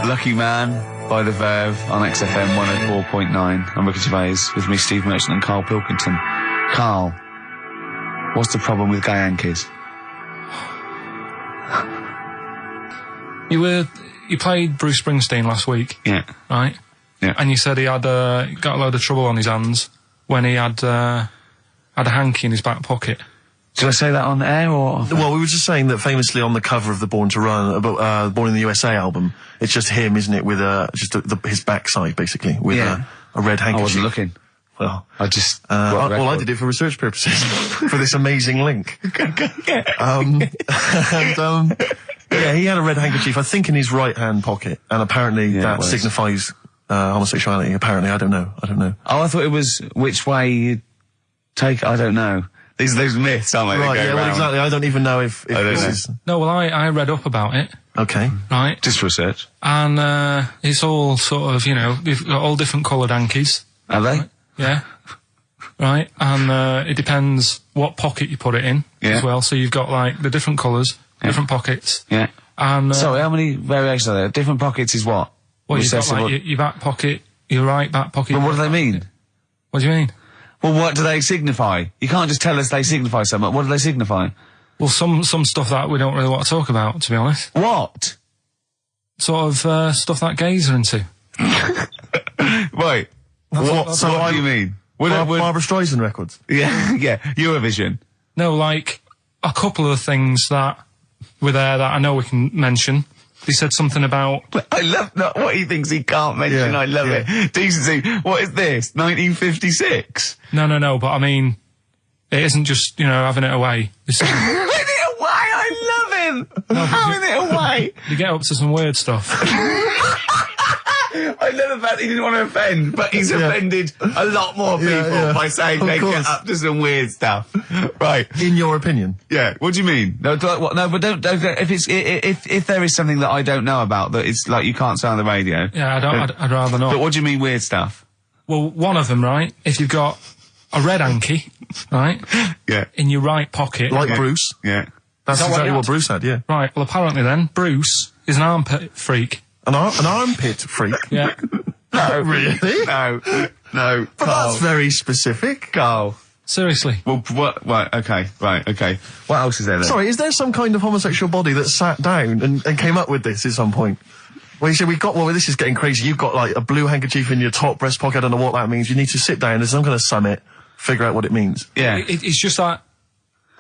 Lucky Man by The Verve on XFM 104.9. I'm Ricky Gervais, with me Steve Merchant and Karl Pilkington. Karl, what's the problem with gay Yankees? You played Bruce Springsteen last week. Yeah. Right? Yeah. And you said he had got a load of trouble on his hands when he had a hanky in his back pocket. Did I say that on air or? Well, we were just saying that famously on the cover of the Born to Run, Born in the USA album, it's just him, isn't it, with his backside basically with a red handkerchief. I wasn't looking. Well, I just. I did it for research purposes for this amazing link. Yeah, he had a red handkerchief, I think, in his right hand pocket, and apparently that signifies homosexuality. Apparently, I don't know. Oh, I thought it was which way you take. I don't know. These are those myths, aren't they? Right, yeah, well, exactly. I don't even know if this is... No, well, I read up about it. Okay. Right. Just research. And, it's all sort of, they've got all different coloured hankies. Are they? Right? Yeah. Right. And, it depends what pocket you put it in as well. So you've got, like, the different colours, different pockets. Yeah. And, sorry, how many variations are there? Different pockets is what? Well, you've got, like, your back pocket, your right back pocket. But what do they mean? What do you mean? Well, what do they signify? You can't just tell us they signify so much. What do they signify? Well, some stuff that we don't really want to talk about, to be honest. What? Sort of, stuff that gays are into. Right. What do you mean? Barbra Streisand records? Yeah, yeah. Eurovision. No, like, a couple of things that were there that I know we can mention. He said something about... I love what he thinks he can't mention. I love it. Decency. What is this? 1956? No, but I mean, it isn't just, having it away. Having it away? I love him! No, having it away! You get up to some weird stuff. I love the fact he didn't want to offend, but he's offended a lot more people by saying they get up to some weird stuff. Right. In your opinion? Yeah. What do you mean? No, but don't if there is something that I don't know about that it's like you can't say on the radio. Yeah, I'd rather not. But what do you mean weird stuff? Well, one of them, right? If you've got a red hanky, right? Yeah. In your right pocket. Like Bruce? Yeah. That's exactly what Bruce had, yeah. Right, well apparently then, Bruce is an armpit freak. An armpit freak? Yeah. No. Really? No. But Karl. that's very specific. Karl. Seriously. Well, what? Right, okay. What else is there then? Sorry, is there some kind of homosexual body that sat down and came up with this at some point? Well, you said this is getting crazy. You've got, like, a blue handkerchief in your top breast pocket. I don't know what that means. You need to sit down. There's some kind of summit, figure out what it means. Yeah. It's just that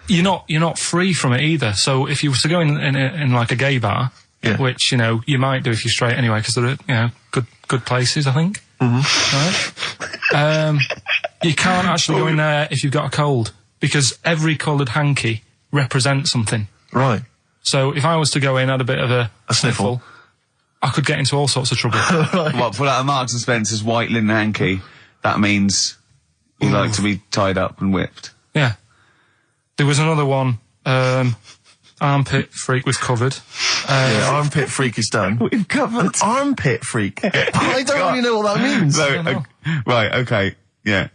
you're not free from it either. So if you were to go in like a gay bar, which, you might do if you're straight anyway, because they're, good places, I think. Mm-hmm. Right? You can't actually go in there if you've got a cold, because every coloured hanky represents something. Right. So if I was to go in, had a bit of a sniffle, I could get into all sorts of trouble. Right. What, pull out a Marks and Spencer's white linen hanky, that means you like to be tied up and whipped. Yeah. There was another one, armpit freak was covered. Armpit freak is done. We've covered. An armpit freak? I don't really know what that means. So, right, okay, yeah.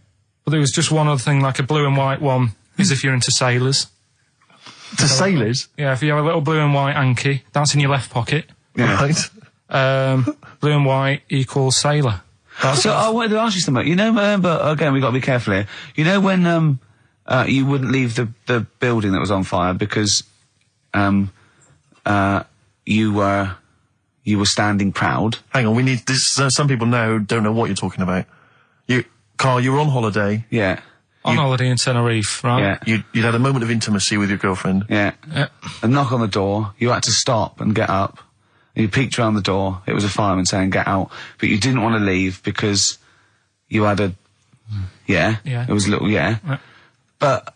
But there was just one other thing, like a blue and white one, is if you're into sailors. To sailors? Yeah, if you have a little blue and white hanky, that's in your left pocket. Yeah. Right. Blue and white equals sailor. So I wanted to ask you something. But again, we've got to be careful here. When you wouldn't leave the building that was on fire because you were standing proud. Hang on, we need this. Some people now don't know what you're talking about. Karl, you were on holiday. Yeah. On holiday in Tenerife, right? Yeah. You'd had a moment of intimacy with your girlfriend. Yeah. A knock on the door. You had to stop and get up. You peeked around the door. It was a fireman saying, "Get out." But you didn't want to leave because you had a... Yeah. It was a little... Yeah. But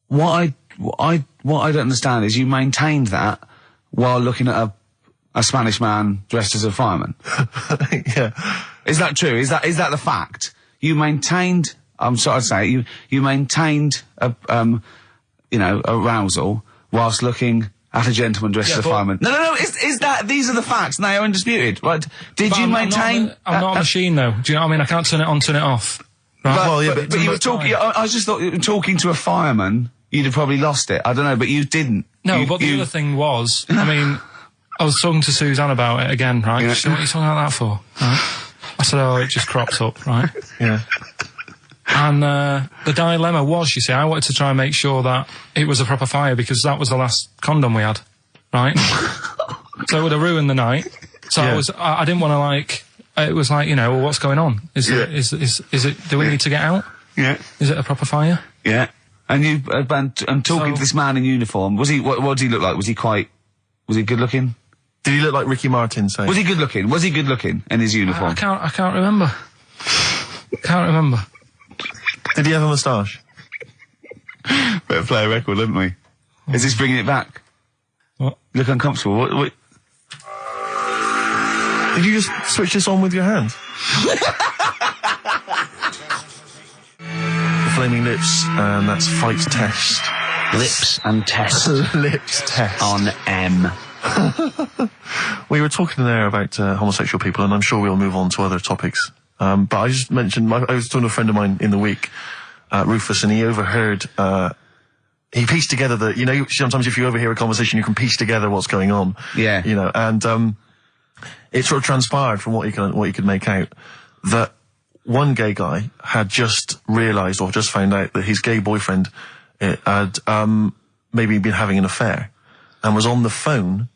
what I don't understand is you maintained that while looking at a Spanish man dressed as a fireman. Yeah. Is that true? Is that the fact? You maintained... I'm sorry to say, you maintained arousal whilst looking at a gentleman dressed as a fireman. No, these are the facts, and they are undisputed, right? Did you maintain... I'm not a machine, though. Do you know what I mean? I can't turn it on, turn it off. Right? But you were talking... I just thought, talking to a fireman, you'd have probably lost it. I don't know, but you didn't. No, but the other thing was, I mean... I was talking to Suzanne about it again, right? Yeah. She said, what are you talking about that for? Right? I said, oh, it just crops up, right? Yeah. And the dilemma was, you see, I wanted to try and make sure that it was a proper fire because that was the last condom we had, right? So it would have ruined the night. So I didn't want to like. It was like, well, what's going on? Is it? Do we need to get out? Yeah. Is it a proper fire? Yeah. And you, I'm talking to this man in uniform. Was he? What did he look like? Was he good looking? Did he look like Ricky Martin? Say. Was he good looking? Was he good looking in his uniform? I can't remember. Can't remember. Did he have a moustache? Better play a record, didn't we? Is this bringing it back? What? You look uncomfortable. What? Did you just switch this on with your hand? The Flaming Lips, and that's Fight Test. Lips and test. Lips Test. On M. We were talking there about homosexual people, and I'm sure we'll move on to other topics. But I just mentioned, I was talking to a friend of mine in the week, Rufus, and he overheard, he pieced together sometimes if you overhear a conversation, you can piece together what's going on. Yeah. And it sort of transpired from what you could make out that one gay guy had just realised or just found out that his gay boyfriend had maybe been having an affair and was on the phone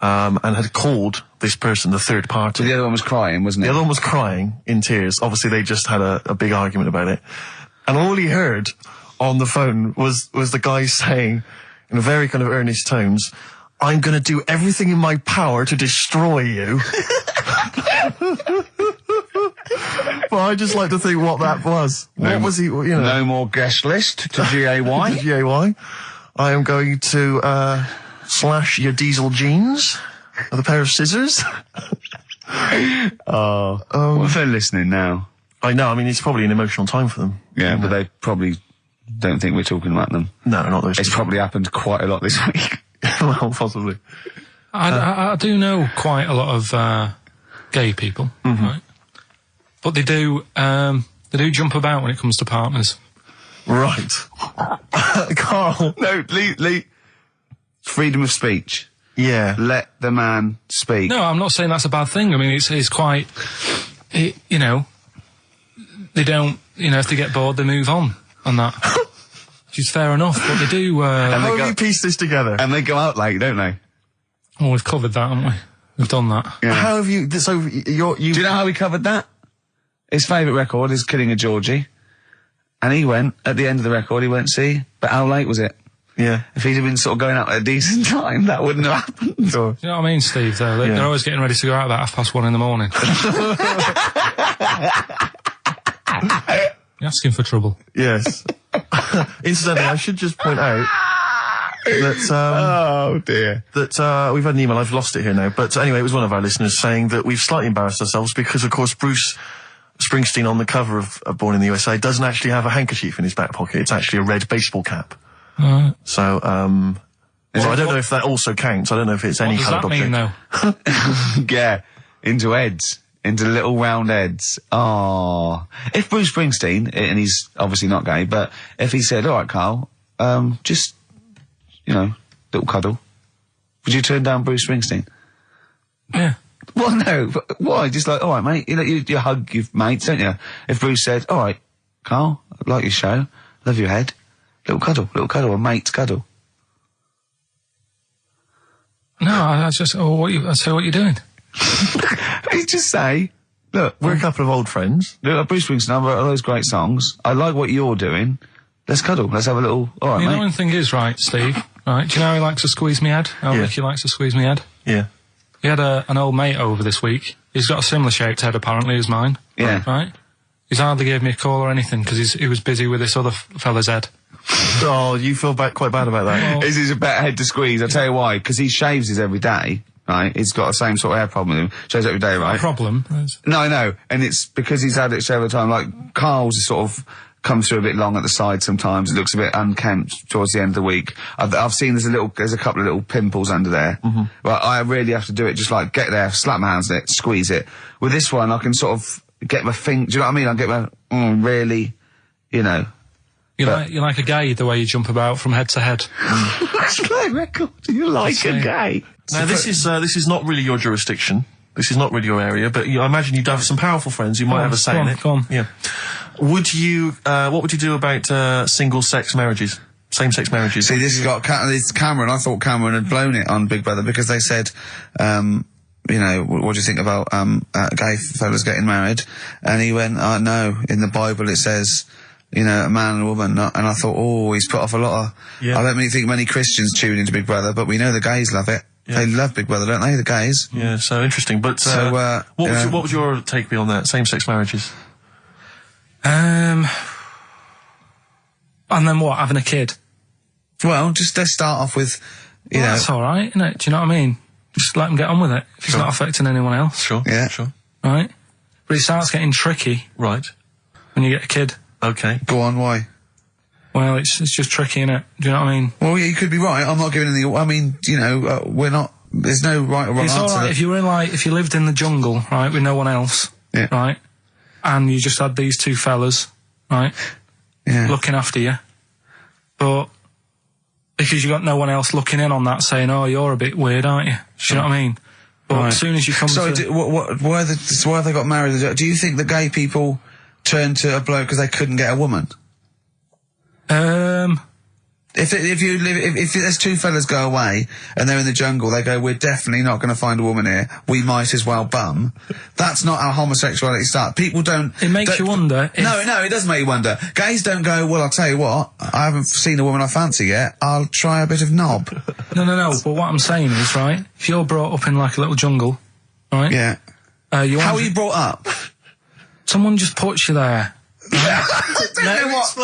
and had called this person, the third party. So the other one was crying, wasn't it? The other one was crying in tears. Obviously, they just had a big argument about it. And all he heard on the phone was the guy saying, in very kind of earnest tones, I'm going to do everything in my power to destroy you. Well, I just like to think what that was. What was he, No more guest list to GAY. To GAY. I am going to slash your diesel jeans with a pair of scissors. What if they're listening now? I know, I mean, it's probably an emotional time for them. Yeah, but they probably don't think we're talking about them. No, not those. It's probably happened quite a lot this week. Well, possibly. I do know quite a lot of gay people, right? But they do jump about when it comes to partners. Right. Karl. No, Lee. Freedom of speech. Yeah. Let the man speak. No, I'm not saying that's a bad thing. I mean, it's quite, they don't, if they get bored, they move on that. Which is fair enough, but they do... How have you pieced this together? And they go out late, don't they? Oh, we've covered that, haven't we? We've done that. Yeah. How have you... So, Do you know how we covered that? His favourite record is Killing a Georgie. And he went, at the end of the record, see, but how late was it? Yeah. If he'd have been sort of going out at a decent time, that wouldn't have happened. Sure. Do you know what I mean, Steve, though? They're always getting ready to go out about 1:30 in the morning. You're asking for trouble. Yes. Incidentally, I should just point out that, oh dear. That, we've had an email, I've lost it here now, but anyway, it was one of our listeners saying that we've slightly embarrassed ourselves because, of course, Bruce Springsteen on the cover of Born in the USA doesn't actually have a handkerchief in his back pocket. It's actually a red baseball cap. So, well, I don't know if that also counts. I don't know if it's any coloured object. What does that mean, though? Yeah, into heads. Into little round heads. Oh. If Bruce Springsteen, and he's obviously not gay, but if he said, all right, Karl, just, little cuddle, would you turn down Bruce Springsteen? Yeah. Well, no. Why? Just like, all right, mate, you hug your mates, don't you? If Bruce said, all right, Karl, I like your show, love your head, little cuddle, a mate's cuddle. No, I say, what are you doing? You just say, look, we're a couple of old friends. Look, Bruce Springsteen, I've got all those great songs. I like what you're doing. Let's cuddle. Let's have a little, all right, mate. The only thing is, right, Steve, right, do you know how he likes to squeeze me head? How Ricky likes to squeeze me head? Yeah. He had an old mate over this week. He's got a similar shaped head, apparently, as mine. Yeah. Right? He's hardly gave me a call or anything, because he was busy with this other fella's head. Oh, you feel quite bad about that. Well, this is a better head to squeeze, I'll tell you why. Because he shaves his every day, right? He's got the same sort of hair problem with him. Shaves every day, right? Problem. No, I know. And it's because he's had it shaved all the time. Like, Karl's is sort of comes through a bit long at the side sometimes. It looks a bit unkempt towards the end of the week. I've seen there's a couple of little pimples under there. But I really have to do it, just like get there, slap my hands on it, squeeze it. With this one, I can sort of get my finger, do you know what I mean? I get my, really, You You like a gay, the way you jump about from head to head. That's my record. You like a gay. Now, this is not really your jurisdiction. This is not really your area, but I imagine you'd have some powerful friends who might have a say in it. Go on. Yeah. What would you do about single-sex marriages? Same-sex marriages? See, this got Cameron. I thought Cameron had blown it on Big Brother because they said, you know, what do you think about gay fellas getting married? And he went, no, in the Bible it says, you know, a man and a woman. And I thought, oh, he's put off a lot of... Yeah. I don't really think many Christians tune into Big Brother, but we know the gays love it. Yeah. They love Big Brother, don't they, the gays? Yeah, so interesting. But what would your take be on that, same-sex marriages? And then what, having a kid? Well, just let's start off with, you know... That's all right, isn't it? Do you know what I mean? Just let them get on with it. If it's not affecting anyone else. Sure, yeah. Sure. Right? But it starts getting tricky. Right. When you get a kid. Okay. Go on, why? Well, it's just tricky, innit? Do you know what I mean? Well, yeah, you could be right. I'm not giving any... I mean, you know, we're not... There's no right or wrong answer. It's all right if you were if you lived in the jungle, right, with no one else, right, and you just had these two fellas, right, looking after you, but because you got no one else looking in on that, saying, "Oh, you're a bit weird, aren't you?" Do you know what I mean? But as soon as you come why have they got married? Do you think that gay people turned to a bloke because they couldn't get a woman? If there's two fellas go away and they're in the jungle, they go, we're definitely not going to find a woman here. We might as well bum. That's not how homosexuality starts. People don't... It makes you wonder. No, it does make you wonder. Gays don't go, well, I'll tell you what, I haven't seen a woman I fancy yet. I'll try a bit of knob. No. But what I'm saying is, right, if you're brought up in like a little jungle, right? Yeah. How are you brought up? Someone just puts you there. I don't know what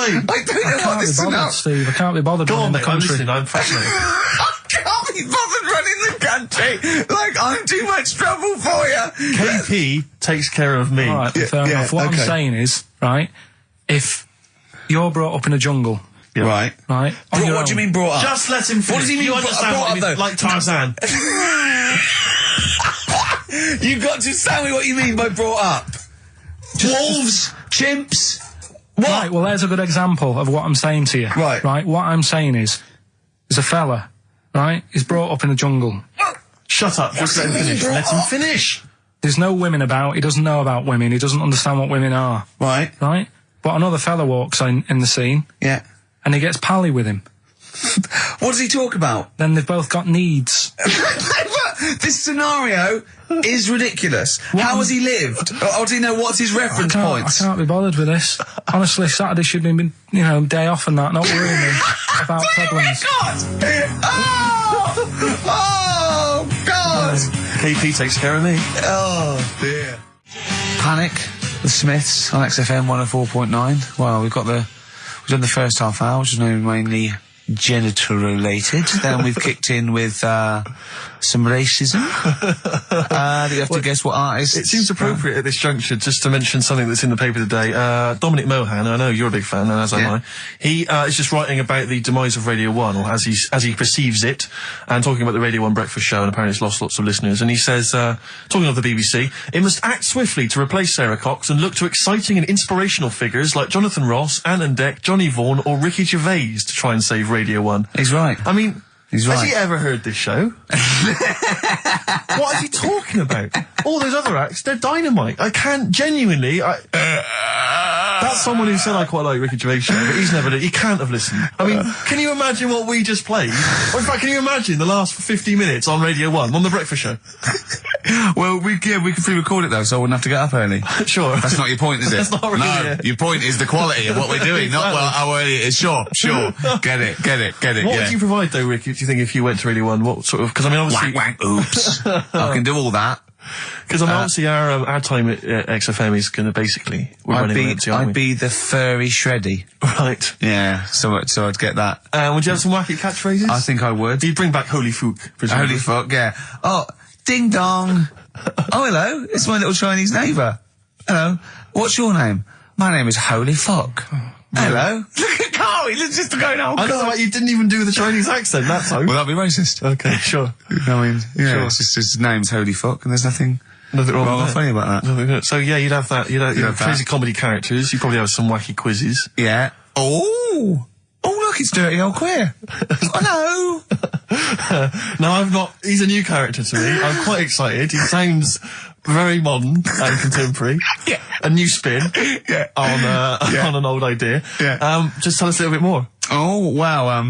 this is about. Steve, I can't be bothered running the country. I'm fascinated. I can't be bothered running the country. Like, I'm too much trouble for you. KP takes care of me. All right, fair enough. What I'm saying is, right, if you're brought up in a jungle... Right. Right. What do you mean brought up? Just let him finish. What does he mean brought up, like Tarzan? You've got to tell me what you mean by brought up. Wolves, chimps. What? Right, well, there's a good example of what I'm saying to you. Right. Right, what I'm saying is, there's a fella, right, he's brought up in the jungle. Shut up, just let him finish. Let him finish. There's no women about, he doesn't know about women, he doesn't understand what women are. Right. Right? But another fella walks in the scene. Yeah. And he gets pally with him. What does he talk about? Then they've both got needs. This scenario is ridiculous. How has he lived? Or does he know what's his reference points? I can't be bothered with this. Honestly, Saturday should be, you know, day off and that, not worrying me about problems. Oh, God! KP takes care of me. Oh, dear. Panic, the Smiths on XFM 104.9. Well, we've done the first half hour, which is mainly genital related. Then we've kicked in with some racism. You have to guess what artist. It seems appropriate at this juncture just to mention something that's in the paper today. Dominic Mohan, I know you're a big fan, and as am I. He is just writing about the demise of Radio 1, or as he perceives it, and talking about the Radio 1 breakfast show, and apparently it's lost lots of listeners. And he says, talking of the BBC, it must act swiftly to replace Sarah Cox and look to exciting and inspirational figures like Jonathan Ross, Anne and Dec, Johnny Vaughan, or Ricky Gervais to try and save Radio 1. He's right. I mean... He's right. Has he ever heard this show? What is he talking about? All those other acts, they're dynamite. I can't genuinely... That's someone who said I quite like Ricky Gervais Show, but he can't have listened. I mean, can you imagine what we just played? Or in fact, can you imagine the last 50 minutes on Radio 1, on the breakfast show? Well, we can pre-record it though, so I wouldn't have to get up early. Sure. That's not your point, is it? That's not really No, your point is the quality of what we're doing, not how early it is. Sure. Get it. What would you provide though, Ricky, do you think, if you went to Radio 1? What sort of... Because I mean, obviously... Wank, oops. I can do all that. Because I mean, obviously our time at XFM is going to basically... I'd be the furry shreddy. Right. Yeah, so I'd get that. Would you have some wacky catchphrases? I think I would. You'd bring back Holy Fook, presumably. Holy Fuck, yeah. Oh, ding dong. Oh, hello, it's my little Chinese neighbour. Hello, what's your name? My name is Holy Fuck. Hello. Look at Karl, he's just going, oh, God. I don't know why you didn't even do the Chinese accent that time. Well, that'd be racist. Okay, sure. I mean, yeah, sure. It's just his name's Holy Fuck, and there's nothing wrong or funny about that. So, yeah, you'd have that. You'd have crazy comedy characters. You'd probably have some wacky quizzes. Yeah. Oh, look, it's Dirty Old Queer. Hello. No, I'm not. He's a new character to me. I'm quite excited. He sounds very modern and contemporary. Yeah. A new spin. Yeah. On an old idea. Yeah. Just tell us a little bit more. Oh, wow,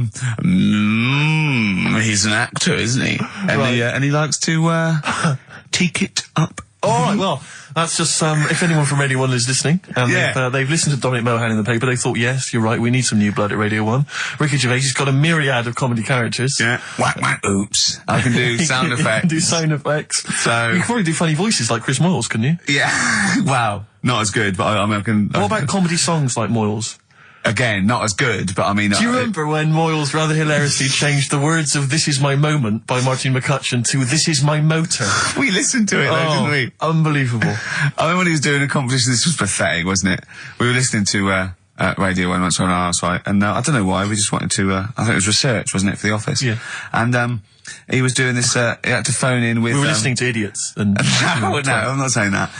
he's an actor, isn't he? And, Right. and he likes to, take it up. All right, well, that's just, if anyone from Radio 1 is listening, and they've listened to Dominic Mohan in the paper, they thought, yes, you're right, we need some new blood at Radio 1. Ricky Gervais, he's got a myriad of comedy characters. Yeah. Whack, whack, oops. I can do sound effects. Do sound effects. So. You can probably do funny voices like Chris Moyles, couldn't you? Yeah. Wow. Not as good, but I can. What about comedy songs like Moyles? Again, not as good, but I mean... Do you remember when Moyles rather hilariously changed the words of This Is My Moment by Martin McCutcheon to This Is My Motor? We listened to it though, didn't we? Unbelievable. I remember when he was doing a competition, this was pathetic, wasn't it? We were listening to Radio 1 once on our house, right? And I don't know why, we just wanted to... I think it was research, wasn't it, for The Office? Yeah. And he was doing this... he had to phone in with... We were listening to Idiots. And no, I'm not saying that.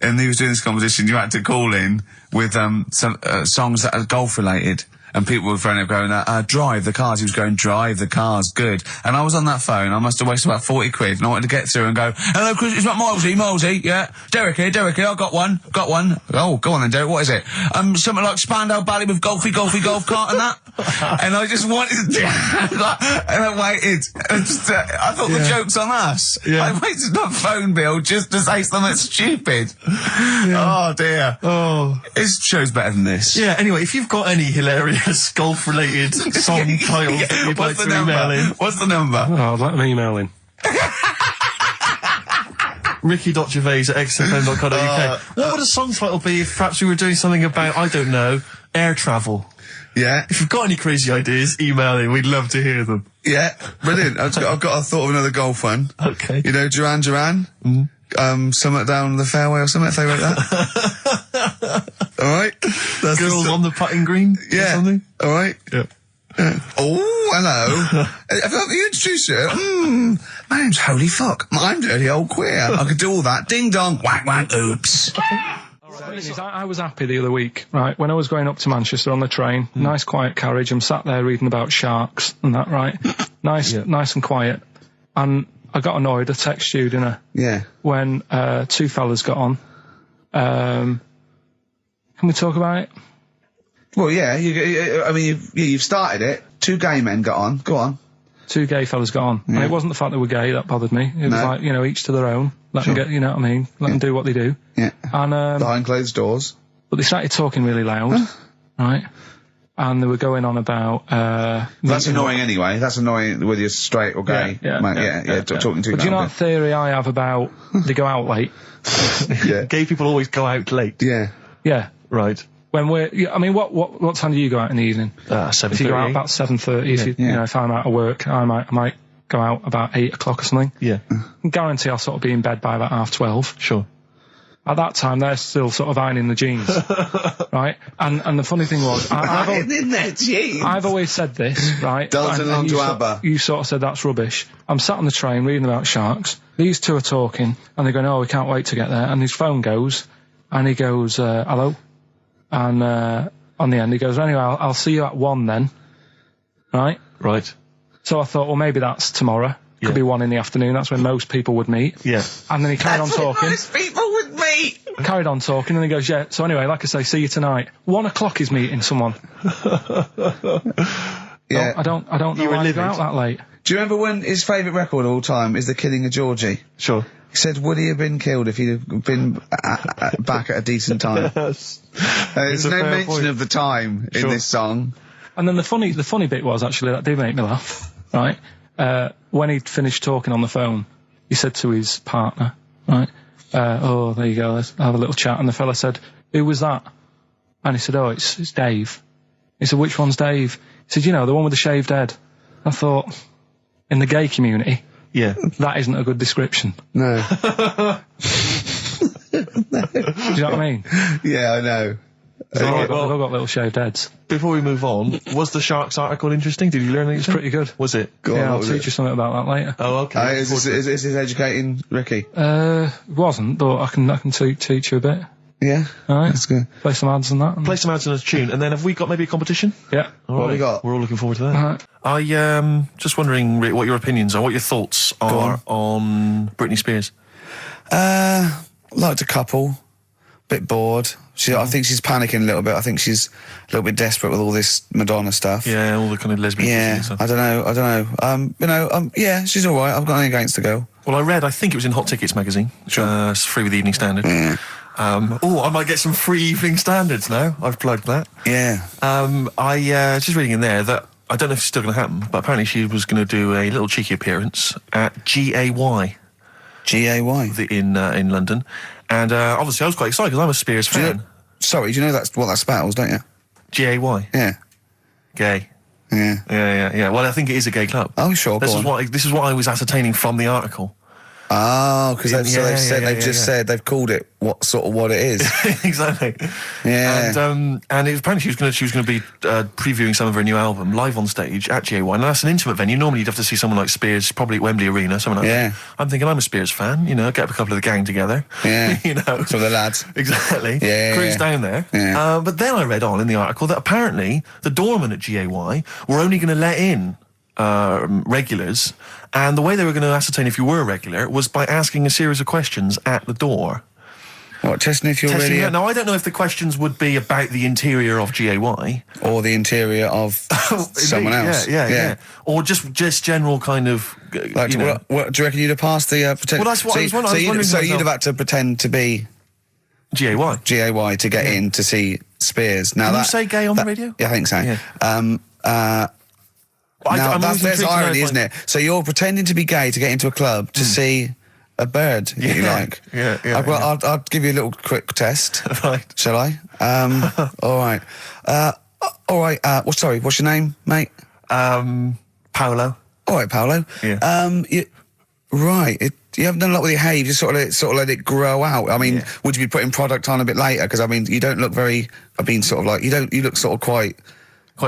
And he was doing this competition, you had to call in with some songs that are golf related. And people were phoning up going, drive the cars. He was going, drive the cars, good. And I was on that phone, I must have wasted about 40 quid, and I wanted to get through and go, hello, Chris, it's not Milesy, yeah. Derek here, I got one. Oh, go on then, Derek, what is it? Something like Spandau Ballet with golf cart and that. And I just wanted to and I waited. And just, I thought the joke's on us. Yeah. I wasted my phone bill just to say something stupid. Oh, dear. Oh. His show's better than this. Yeah, anyway, if you've got any hilarious golf-related song titles that you'd like to email in... What's the number? Oh, let them email in. Ricky.gervais@xfm.co.uk. What would a song title be if perhaps we were doing something about, I don't know, air travel? Yeah. If you've got any crazy ideas, email in. We'd love to hear them. Yeah, brilliant. I've got a thought of another golf one. Okay. You know, Duran Duran? Something down the fairway or something, if they wrote that. Alright? Girls on the putting green? Yeah. Or something? Alright? Yeah. Oh, hello. Have you introduced you? My name's Holy Fuck. I'm Dirty Old Queer. I could do all that. Ding dong, whack whack, oops. I was happy the other week, right, when I was going up to Manchester on the train, nice quiet carriage, I'm sat there reading about sharks and that, right? Nice and quiet. And I got annoyed, I texted you, didn't I? Yeah. When two fellas got on. Can we talk about it? Well, yeah, you've started it. Two gay men got on. Go on. Two gay fellas got on. Yeah. And it wasn't the fact they were gay that bothered me. It was like, you know, each to their own. Let them get, you know what I mean? Let them do what they do. Yeah. And, behind closed doors. But they started talking really loud, right? And they were going on about, that's annoying anyway. That's annoying whether you're straight or gay. Talking to But do you know that theory I have about they go out late? Yeah. Gay people always go out late. Yeah. Yeah. Right. When I mean, what time do you go out in the evening? 7:30. If you go out about 7:30, you know, if I'm out of work, I might go out about 8 o'clock or something. Yeah. I guarantee I'll sort of be in bed by about 12:30. Sure. At that time, they're still sort of ironing the jeans, right? And the funny thing was, I've always said this, right? Dancing along to ABBA. You sort of said that's rubbish. I'm sat on the train reading about sharks. These two are talking, and they're going, "Oh, we can't wait to get there." And his phone goes, and he goes, "Hello," and on the end he goes, "Anyway, I'll see you at 1 then," right? Right. So I thought, well, maybe that's tomorrow. Could be 1 in the afternoon. That's when most people would meet. Yeah. And then he carried on talking. Most people would meet. Carried on talking, and he goes, "Yeah. So anyway, like I say, see you tonight. 1 o'clock is meeting someone." Yeah. I don't know why you go out that late. Do you remember when his favourite record of all time is The Killing of Georgie? Sure. He said, would he have been killed if he'd have been back at a decent time? There's no mention of the time in this song. And then the funny bit was, actually, that did make me laugh, right? When he'd finished talking on the phone, he said to his partner, right, "Oh, there you go, let's have a little chat." And the fella said, "Who was that?" And he said, "Oh, it's Dave." He said, "Which one's Dave?" He said, "You know, the one with the shaved head." I thought, in the gay community, that isn't a good description. No. Do you know what I mean? Yeah, I know. They've all got little shaved heads. Before we move on, was the Sharks article interesting? Did you learn anything? It's pretty good. Was it? I'll teach you something about that later. Oh, okay. Is this educating Ricky? It wasn't, but I can teach you a bit. Yeah. All right. That's good. Play some ads and that. Play some ads and a tune, and then have we got maybe a competition? Yeah. What have we got? We're all looking forward to that. All right. I just wondering Rick, what your opinions are, what your thoughts are on Britney Spears. Liked a couple. Bit bored. I think she's panicking a little bit. I think she's a little bit desperate with all this Madonna stuff. Yeah, all the kind of lesbian stuff. I don't know. Yeah, she's all right. I've got nothing against the girl. Well, I think it was in Hot Tickets magazine. Sure. It's free with the Evening Standard. Yeah. I might get some free Evening Standards now. I've plugged that. Yeah. I just reading in there that I don't know if it's still going to happen, but apparently she was going to do a little cheeky appearance at GAY. GAY? In London. And obviously I was quite excited because I'm a Spears fan. Do you know that's what that spells, don't you? GAY? Yeah. Gay. Yeah. Yeah. Well, I think it is a gay club. Oh, sure, This is what I was ascertaining from the article. Oh, because they've called it what it is. Exactly. Yeah. And it was apparently she was going to be previewing some of her new album live on stage at GA1. And that's an intimate venue. Normally you'd have to see someone like Spears, probably at Wembley Arena, someone like that. I'm thinking I'm a Spears fan. Get a couple of the gang together. Yeah. Some of the lads. Exactly. Yeah. Cruise down there. Yeah. But then I read on in the article that apparently the doorman at GAY were only going to let in regulars, and the way they were going to ascertain if you were a regular was by asking a series of questions at the door. What, testing if you're really... Now, I don't know if the questions would be about the interior of GAY. Or the interior of someone else. Yeah. Or just general kind of... What, do you reckon you'd have passed the... pretend? Well, that's what I was wondering. So you'd have had to pretend to be... GAY to get in to see Spears. Now Can you say gay on the radio? Yeah, I think so. Yeah. There's irony, isn't it? So you're pretending to be gay to get into a club to see a bird that you like. Yeah. I'll give you a little quick test. Right. Shall I? All right. Sorry, what's your name, mate? Paolo. All right, Paolo. Yeah. You haven't done a lot with your hair. You just sort of let it grow out. I mean, would you be putting product on a bit later? Because I mean, you don't look very. You look sort of quite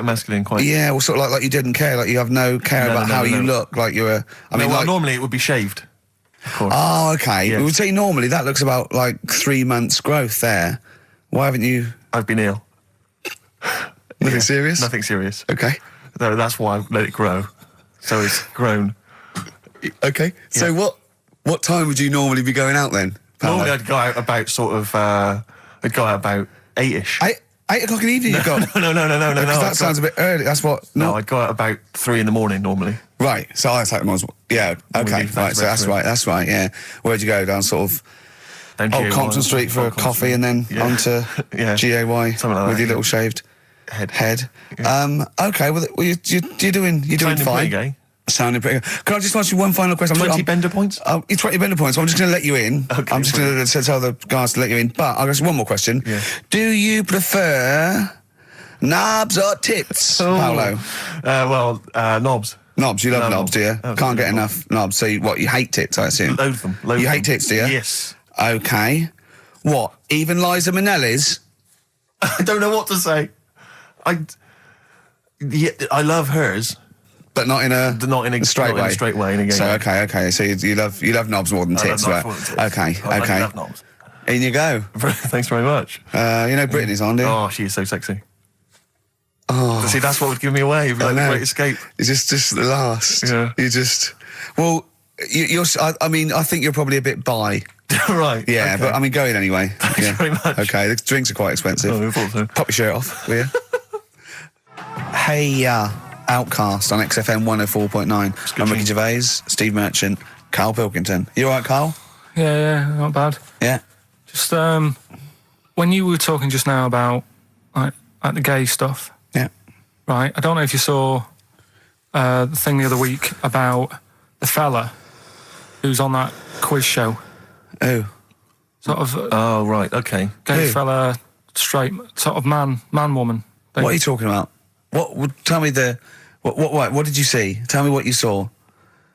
masculine, well, sort of like you didn't care, like you have no care about how you look, like you're normally it would be shaved, of course. Oh, okay. Yes. We would say normally that looks about like 3 months growth there. Why haven't you? I've been ill. Nothing serious? Nothing serious. Okay. No, that's why I let it grow. So it's grown. Okay. So what time would you normally be going out then, Paolo? Normally I'd go out about about 8ish. 8 o'clock in the evening, you've got? No. That sounds a bit early. That's what... No, I'd go out about 3 in the morning normally. Right, so that's like... Yeah, okay, right, so that's right, yeah. Where'd you go? Down sort of... Compton Street for a coffee and then onto GAY something like that, with your little shaved head. Yeah. Okay, well, you're doing fine. Pretty gay. Sounding pretty good. Can I just ask you one final question? 20 bender points? 20 bender points. I'm just going to let you in. Okay, I'm just going to tell the guys to let you in. But I've got one more question. Yeah. Do you prefer knobs or tits, Paolo? Knobs. Knobs. You love knobs, do you? Absolutely. Can't get enough knobs. So you hate tits, I assume? Loathe them. You hate tits, do you? Yes. Okay. What? Even Liza Minnelli's? I don't know what to say. I love hers. But not in a straight way. In a straight way. In a gay so way. okay. So you love knobs more than tits, right? Okay. I love knobs. In you go. Thanks very much. Brittany's on, do you? Oh, she is so sexy. Oh, see, that's what would give me away. It'd be like the Great Escape. It's just the last. Yeah. You just. Well, you're. I mean, I think you're probably a bit bi. Right. Yeah, okay. but I mean, go in anyway. Thanks very much. Okay, the drinks are quite expensive. Oh, I thought so. Pop your shirt off, will you? Hey, Outcast on XFM 104.9. I'm Ricky Gervais, Steve Merchant, Karl Pilkington. You all right, Karl? Yeah, not bad. Yeah. Just when you were talking just now about like the gay stuff. Yeah. Right. I don't know if you saw the thing the other week about the fella who's on that quiz show. Oh. Sort of. Oh, right. Okay. Gay fella, straight, sort of man, woman thing. What are you talking about? Tell me what did you see? Tell me what you saw.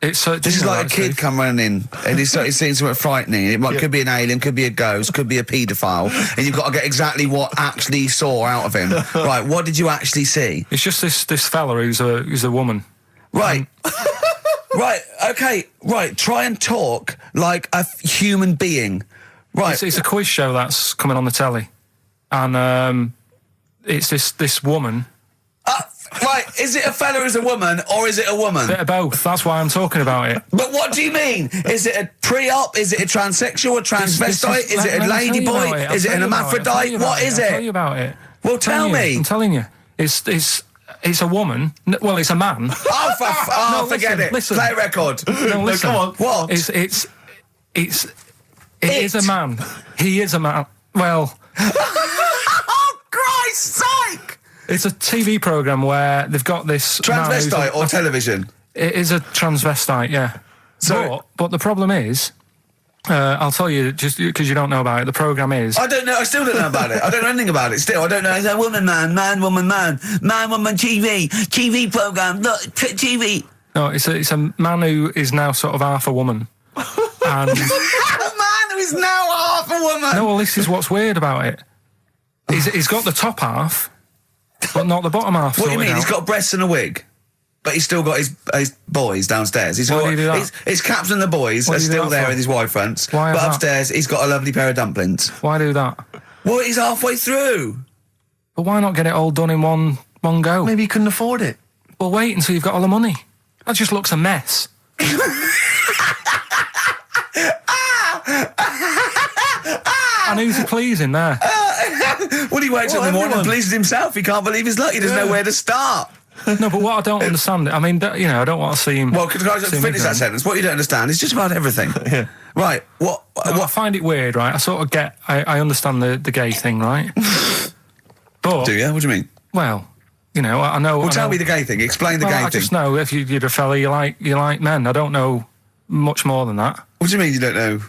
This is like a kid come running in and he's seeing something frightening. It could be an alien, could be a ghost, could be a paedophile, and you've got to get exactly what actually you saw out of him. Right, what did you actually see? It's just this fella who's a woman. Right. Right, okay, right, try and talk like a human being. Right. It's a quiz show that's coming on the telly. And it's this woman. Right, is it a fella as a woman, or is it a woman? Bit of both, that's why I'm talking about it. But what do you mean? Is it a pre-op? Is it a transsexual, a transvestite? Is it a lady boy? Is it an hermaphrodite? What is it? I'll tell you about it. Well, tell me. I'm telling you. It's a woman. Well, it's a man. Forget it. Listen. Play a record. No, listen. Come on. What? It is a man. He is a man. Well. Oh, Christ's sake! It's a TV programme where they've got this... Transvestite or television? It is a transvestite, yeah. So, but the problem is... I'll tell you, just because you don't know about it, the programme is... I don't know, I still don't know about it. I don't know anything about it still. I don't know. It's a woman, man, woman, TV programme, look, TV. No, it's a man who is now sort of half a woman. And... A man who is now half a woman! No, well, this is what's weird about it. He's got the top half, but not the bottom half. What do you mean? He's got breasts and a wig? But he's still got his boys downstairs. He's got his caps and the boys are still there with his Y fronts. But upstairs, he's got a lovely pair of dumplings. Why do that? Well, he's halfway through. But why not get it all done in one go? Maybe he couldn't afford it. Well, wait until you've got all the money. That just looks a mess. And who's he pleasing there? Well, he wakes up in the morning and pleases himself. He can't believe his luck. He doesn't know where to start. No, but what I don't understand, I mean, I don't want to see him... Well, can I just finish that sentence? What you don't understand is just about everything. Yeah. Right, what... I find it weird, right? I sort of get... I understand the gay thing, right? But... Do you? What do you mean? Well, I know... Well, tell me the gay thing. Explain the gay thing. I just know if you're a fella, you like men. I don't know much more than that. What do you mean you don't know?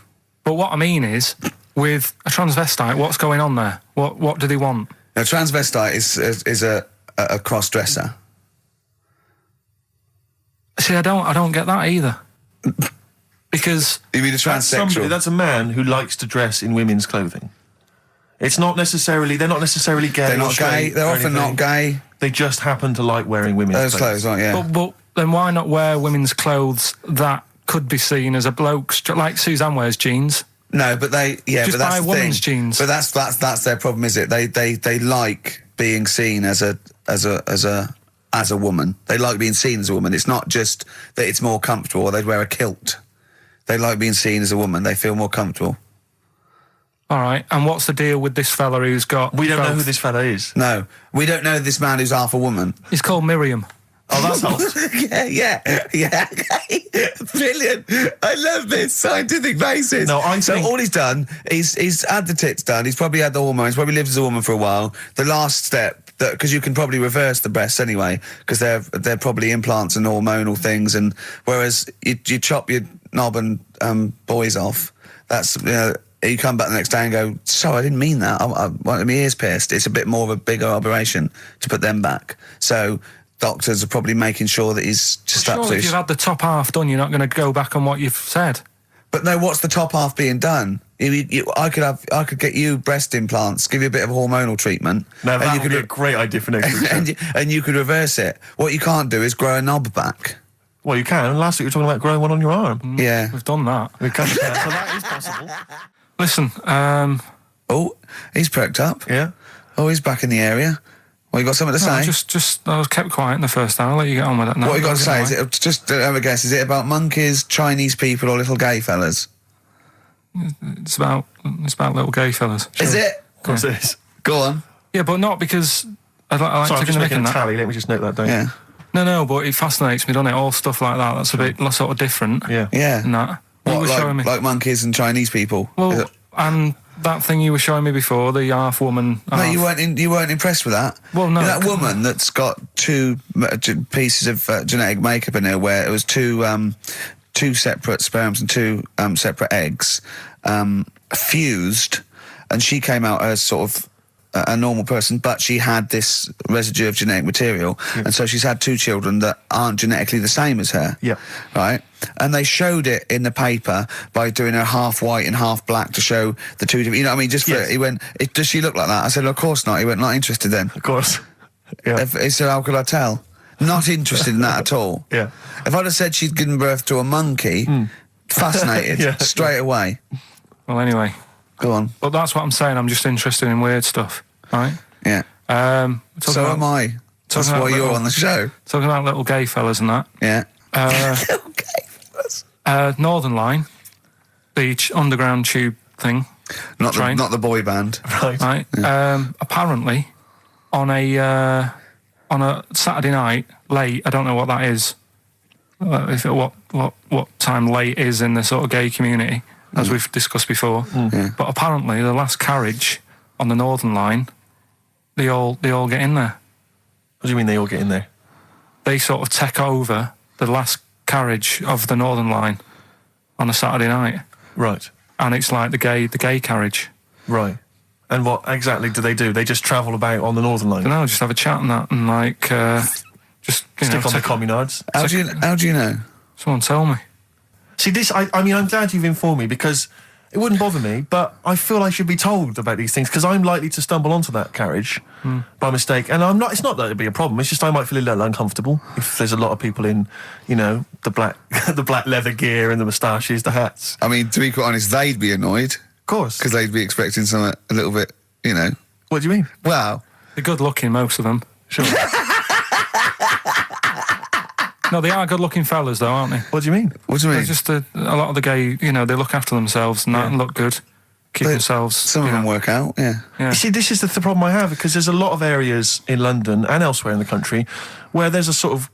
But what I mean is, with a transvestite, what's going on there? What do they want? A transvestite is a cross-dresser. See, I don't get that either. Because... You mean a transsexual? That's a man who likes to dress in women's clothing. It's not necessarily... They're not necessarily gay. They're not gay. They're often not gay. They just happen to like wearing women's clothes, aren't yeah. But then why not wear women's clothes that could be seen as a bloke's... Like Suzanne wears jeans. No, but but that's buy the women's thing. Jeans. But that's their problem, is it? They like being seen as a woman. They like being seen as a woman. It's not just that it's more comfortable, or they'd wear a kilt. They like being seen as a woman. They feel more comfortable. All right, and what's the deal with this fella who's got... We don't know who this fella is. No, we don't know this man who's half a woman. He's called Miriam. Oh, that's helps. yeah. Brilliant. I love this scientific basis. No, So all he's done, he's had the tits done, he's probably had the hormones, probably lived as a woman for a while. The last step, because you can probably reverse the breasts anyway, because they're probably implants and hormonal things, and whereas you chop your knob and boys off, that's... you come back the next day and go, so I didn't mean that. I wanted my ears pierced. It's a bit more of a bigger operation to put them back. So doctors are probably making sure that he's just up to... if you've had the top half done, you're not going to go back on what you've said. But no, what's the top half being done? I could get you breast implants, give you a bit of hormonal treatment. No, that would be a great idea for next week. and you could reverse it. What you can't do is grow a knob back. Well, you can. Last week you were talking about growing one on your arm. Yeah. We've done that. We can, so that is possible. Listen, Oh, he's perked up. Yeah. Oh, he's back in the area. Well, you got something to say? I was kept quiet in the first hour. I'll let you get on with that now. What you got to say? Is it just have a guess? Is it about monkeys, Chinese people, or little gay fellas? It's about little gay fellas. Sure. Is it? Of course it is. Go on. Yeah, but not because I like Sorry, I'm just making a that. tally. Let me just note that down. Yeah. No, but it fascinates me, doesn't it? All stuff like that. That's a bit sort of different. Yeah. Yeah. And that. What, were showing me. Like monkeys and Chinese people? Well, and that thing you were showing me before, the half woman. No, you weren't impressed with that. Well, no. That woman that's got two pieces of genetic makeup in her, where it was two separate sperms and two separate eggs fused, and she came out as sort of a normal person, but she had this residue of genetic material, and so she's had two children that aren't genetically the same as her. Yeah. Right? And they showed it in the paper by doing her half white and half black to show the two different... You know what I mean? Just for Yes. he went, does she look like that? I said, of course not. He went, not interested then. Of course. Yeah. He said, how could I tell? Not interested in that at all. Yeah. If I'd have said she'd given birth to a monkey, fascinated straight away. Well, anyway, Go on. But that's what I'm saying. I'm just interested in weird stuff, right? Yeah. So am I. That's why you're on the show. Talking about little gay fellas and that. Yeah. Little gay fellas. Northern Line, the underground tube thing. Not the boy band. Right. Yeah. Apparently, on a Saturday night late, I don't know what that is. What time late is in the sort of gay community, as we've discussed before. Yeah. But apparently, the last carriage on the Northern Line, they all get in there. What do you mean they all get in there? They sort of take over the last carriage of the Northern Line on a Saturday night. Right. And it's like the gay carriage. Right. And what exactly do? They just travel about on the Northern Line? No, just have a chat and that, and like just stick on the communards. How do you know? Someone tell me. See, this. I mean, I'm glad you've informed me, because it wouldn't bother me, but I feel I should be told about these things, because I'm likely to stumble onto that carriage by mistake, and I'm not. It's not that it'd be a problem. It's just I might feel a little uncomfortable if there's a lot of people in, the black, the black leather gear and the moustaches, the hats. I mean, to be quite honest, they'd be annoyed. Of course, because they'd be expecting something a little bit, What do you mean? Well, they're good looking, most of them. Sure. No, they are good-looking fellas, though, aren't they? What do you mean? What do you mean? They're just a lot of the gay, they look after themselves and that and look good, keep themselves. Some of them work out, yeah. You see, this is the problem I have, because there's a lot of areas in London and elsewhere in the country where there's a sort of,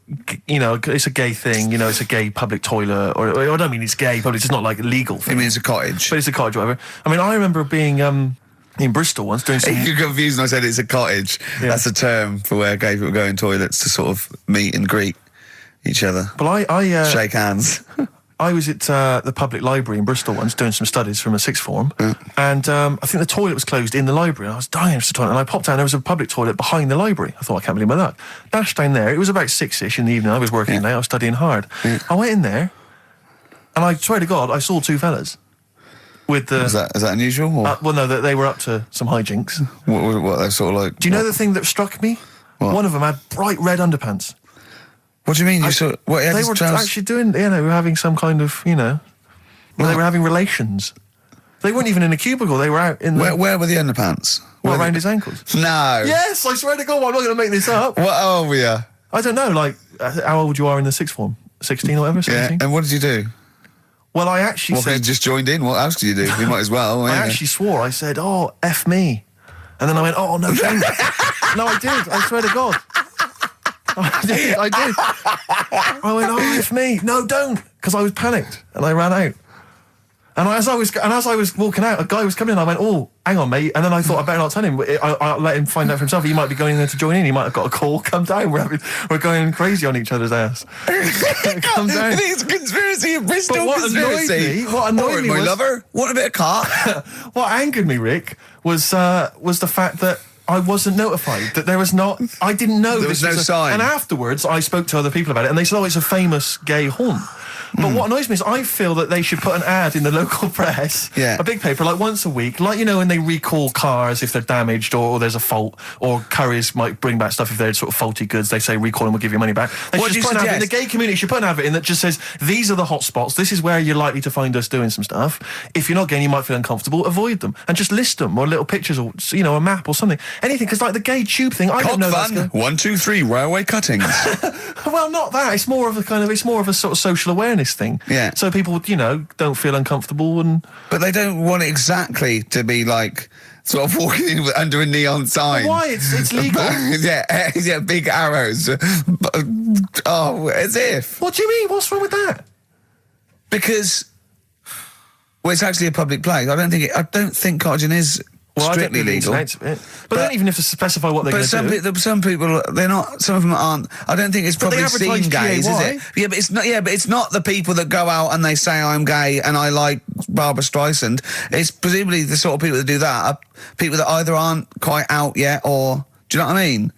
it's a gay thing, it's a gay public toilet, or I don't mean it's gay, but it's not like a legal thing. You mean it's a cottage? But it's a cottage, whatever. I mean, I remember being in Bristol once doing some... You're confused when I said it's a cottage. Yeah. That's a term for where gay people go in toilets to sort of meet and greet each other. But I shake hands. I was at the public library in Bristol once doing some studies from a sixth form, and I think the toilet was closed in the library, and I was dying for the toilet, and I popped down, there was a public toilet behind the library. I thought, I can't believe my luck. Dashed down there, it was about 6-ish in the evening, I was working late, I was studying hard. I went in there, and I swear to God, I saw two fellas. With the... Is that unusual? Or? Well, no, they were up to some hijinks. What they're sort of like... Do you know the thing that struck me? What? One of them had bright red underpants. What do you mean? They were actually doing, we were having some kind of, they were having relations. They weren't even in a cubicle, they were out in the... Where were the underpants? Around his ankles? No. Yes, I swear to God, I'm not going to make this up. What old were you? I don't know, like, how old you are in the sixth form? 16 or whatever, 17? Yeah, and what did you do? Well, I actually said... you just joined in? What else did you do? You might as well. I actually swore, I said, oh, F me. And then I went, oh, no, don't. No, I did, I swear to God. I did. I went, oh, it's me. No, don't, because I was panicked and I ran out. And as I was walking out, a guy was coming in. I went, oh, hang on, mate. And then I thought I better not tell him. I let him find out for himself. He might be going in there to join in. He might have got a call. Come down. We're going crazy on each other's ass. Come down. It's a conspiracy, a Bristol but what conspiracy. What annoyed me my was, lover. Want a bit of car? What angered me, Rick, was the fact that I wasn't notified, that there was not... I didn't know there was no sign. And afterwards, I spoke to other people about it, and they said, oh, it's a famous gay haunt. But what annoys me is I feel that they should put an ad in the local press, a big paper, like once a week, like, when they recall cars if they're damaged or there's a fault, or couriers might bring back stuff if they're sort of faulty goods, they say recall and we'll give you money back. What do you suggest? In the gay community should put an advert in that just says, these are the hot spots, this is where you're likely to find us doing some stuff. If you're not gay and you might feel uncomfortable, avoid them. And just list them, or little pictures, or, a map or something. Anything, because like the gay tube thing, I don't know. Fun. 1, 2, 3, railway cuttings. Well, not that. It's more of a sort of social awareness thing. Yeah. So people, don't feel uncomfortable and... But they don't want it exactly to be like sort of walking in under a neon sign. But why? It's legal. yeah, big arrows. Oh, as if. What do you mean? What's wrong with that? Because, it's actually a public place. I don't think cottaging is strictly legal. But they don't even have to specify what they're going to do. But some people, they're not. Some of them aren't. I don't think it's probably seen gays, is it? Yeah, but it's not. Yeah, but it's not the people that go out and they say I'm gay and I like Barbara Streisand. It's presumably the sort of people that do that are people that either aren't quite out yet, or do you know what I mean?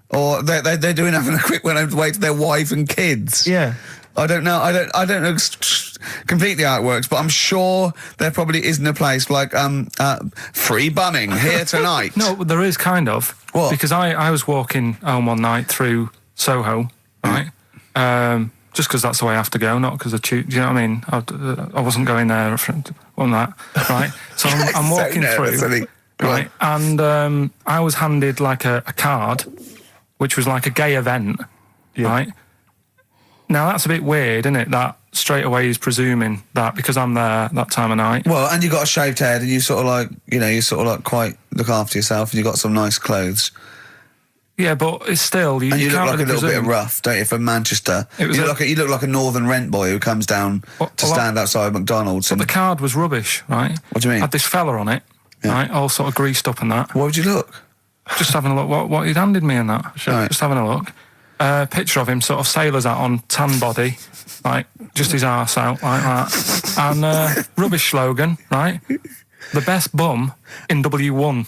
Or they're doing having a quick way to their wife and kids. Yeah. I don't know. I don't know completely how it works, but I'm sure there probably isn't a place like free bumming here tonight. No, there is kind of. What? Because I was walking home one night through Soho, right? just because that's the way I have to go, not because do you know what I mean? I wasn't going there on that, right? So I'm walking through, right? And I was handed like a card, which was like a gay event, right? Now that's a bit weird, isn't it? That straight away he's presuming that because I'm there that time of night. Well, and you got a shaved head, and you sort of like, you sort of like quite look after yourself, and you got some nice clothes. Yeah, but it's still you look can't like a little bit rough, don't you? From Manchester, you look like a northern rent boy who comes down to stand outside McDonald's. But the card was rubbish, right? What do you mean? Had this fella on it, right? All sort of greased up and that. What would you look? Just having a look what he'd handed me and that. Right. Just having a look. Picture of him, sort of sailor's hat on, tan body, like just his arse out like that, and rubbish slogan, right? The best bum in W1.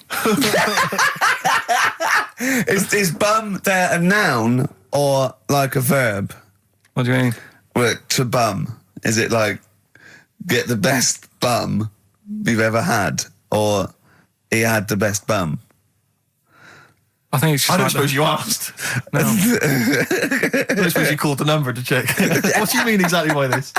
Is bum there a noun or like a verb? What do you mean? Well, to bum, is it like get the best bum you've ever had, or he had the best bum? I think it's just I don't suppose you asked. No. I don't suppose you called the number to check. What do you mean exactly by this?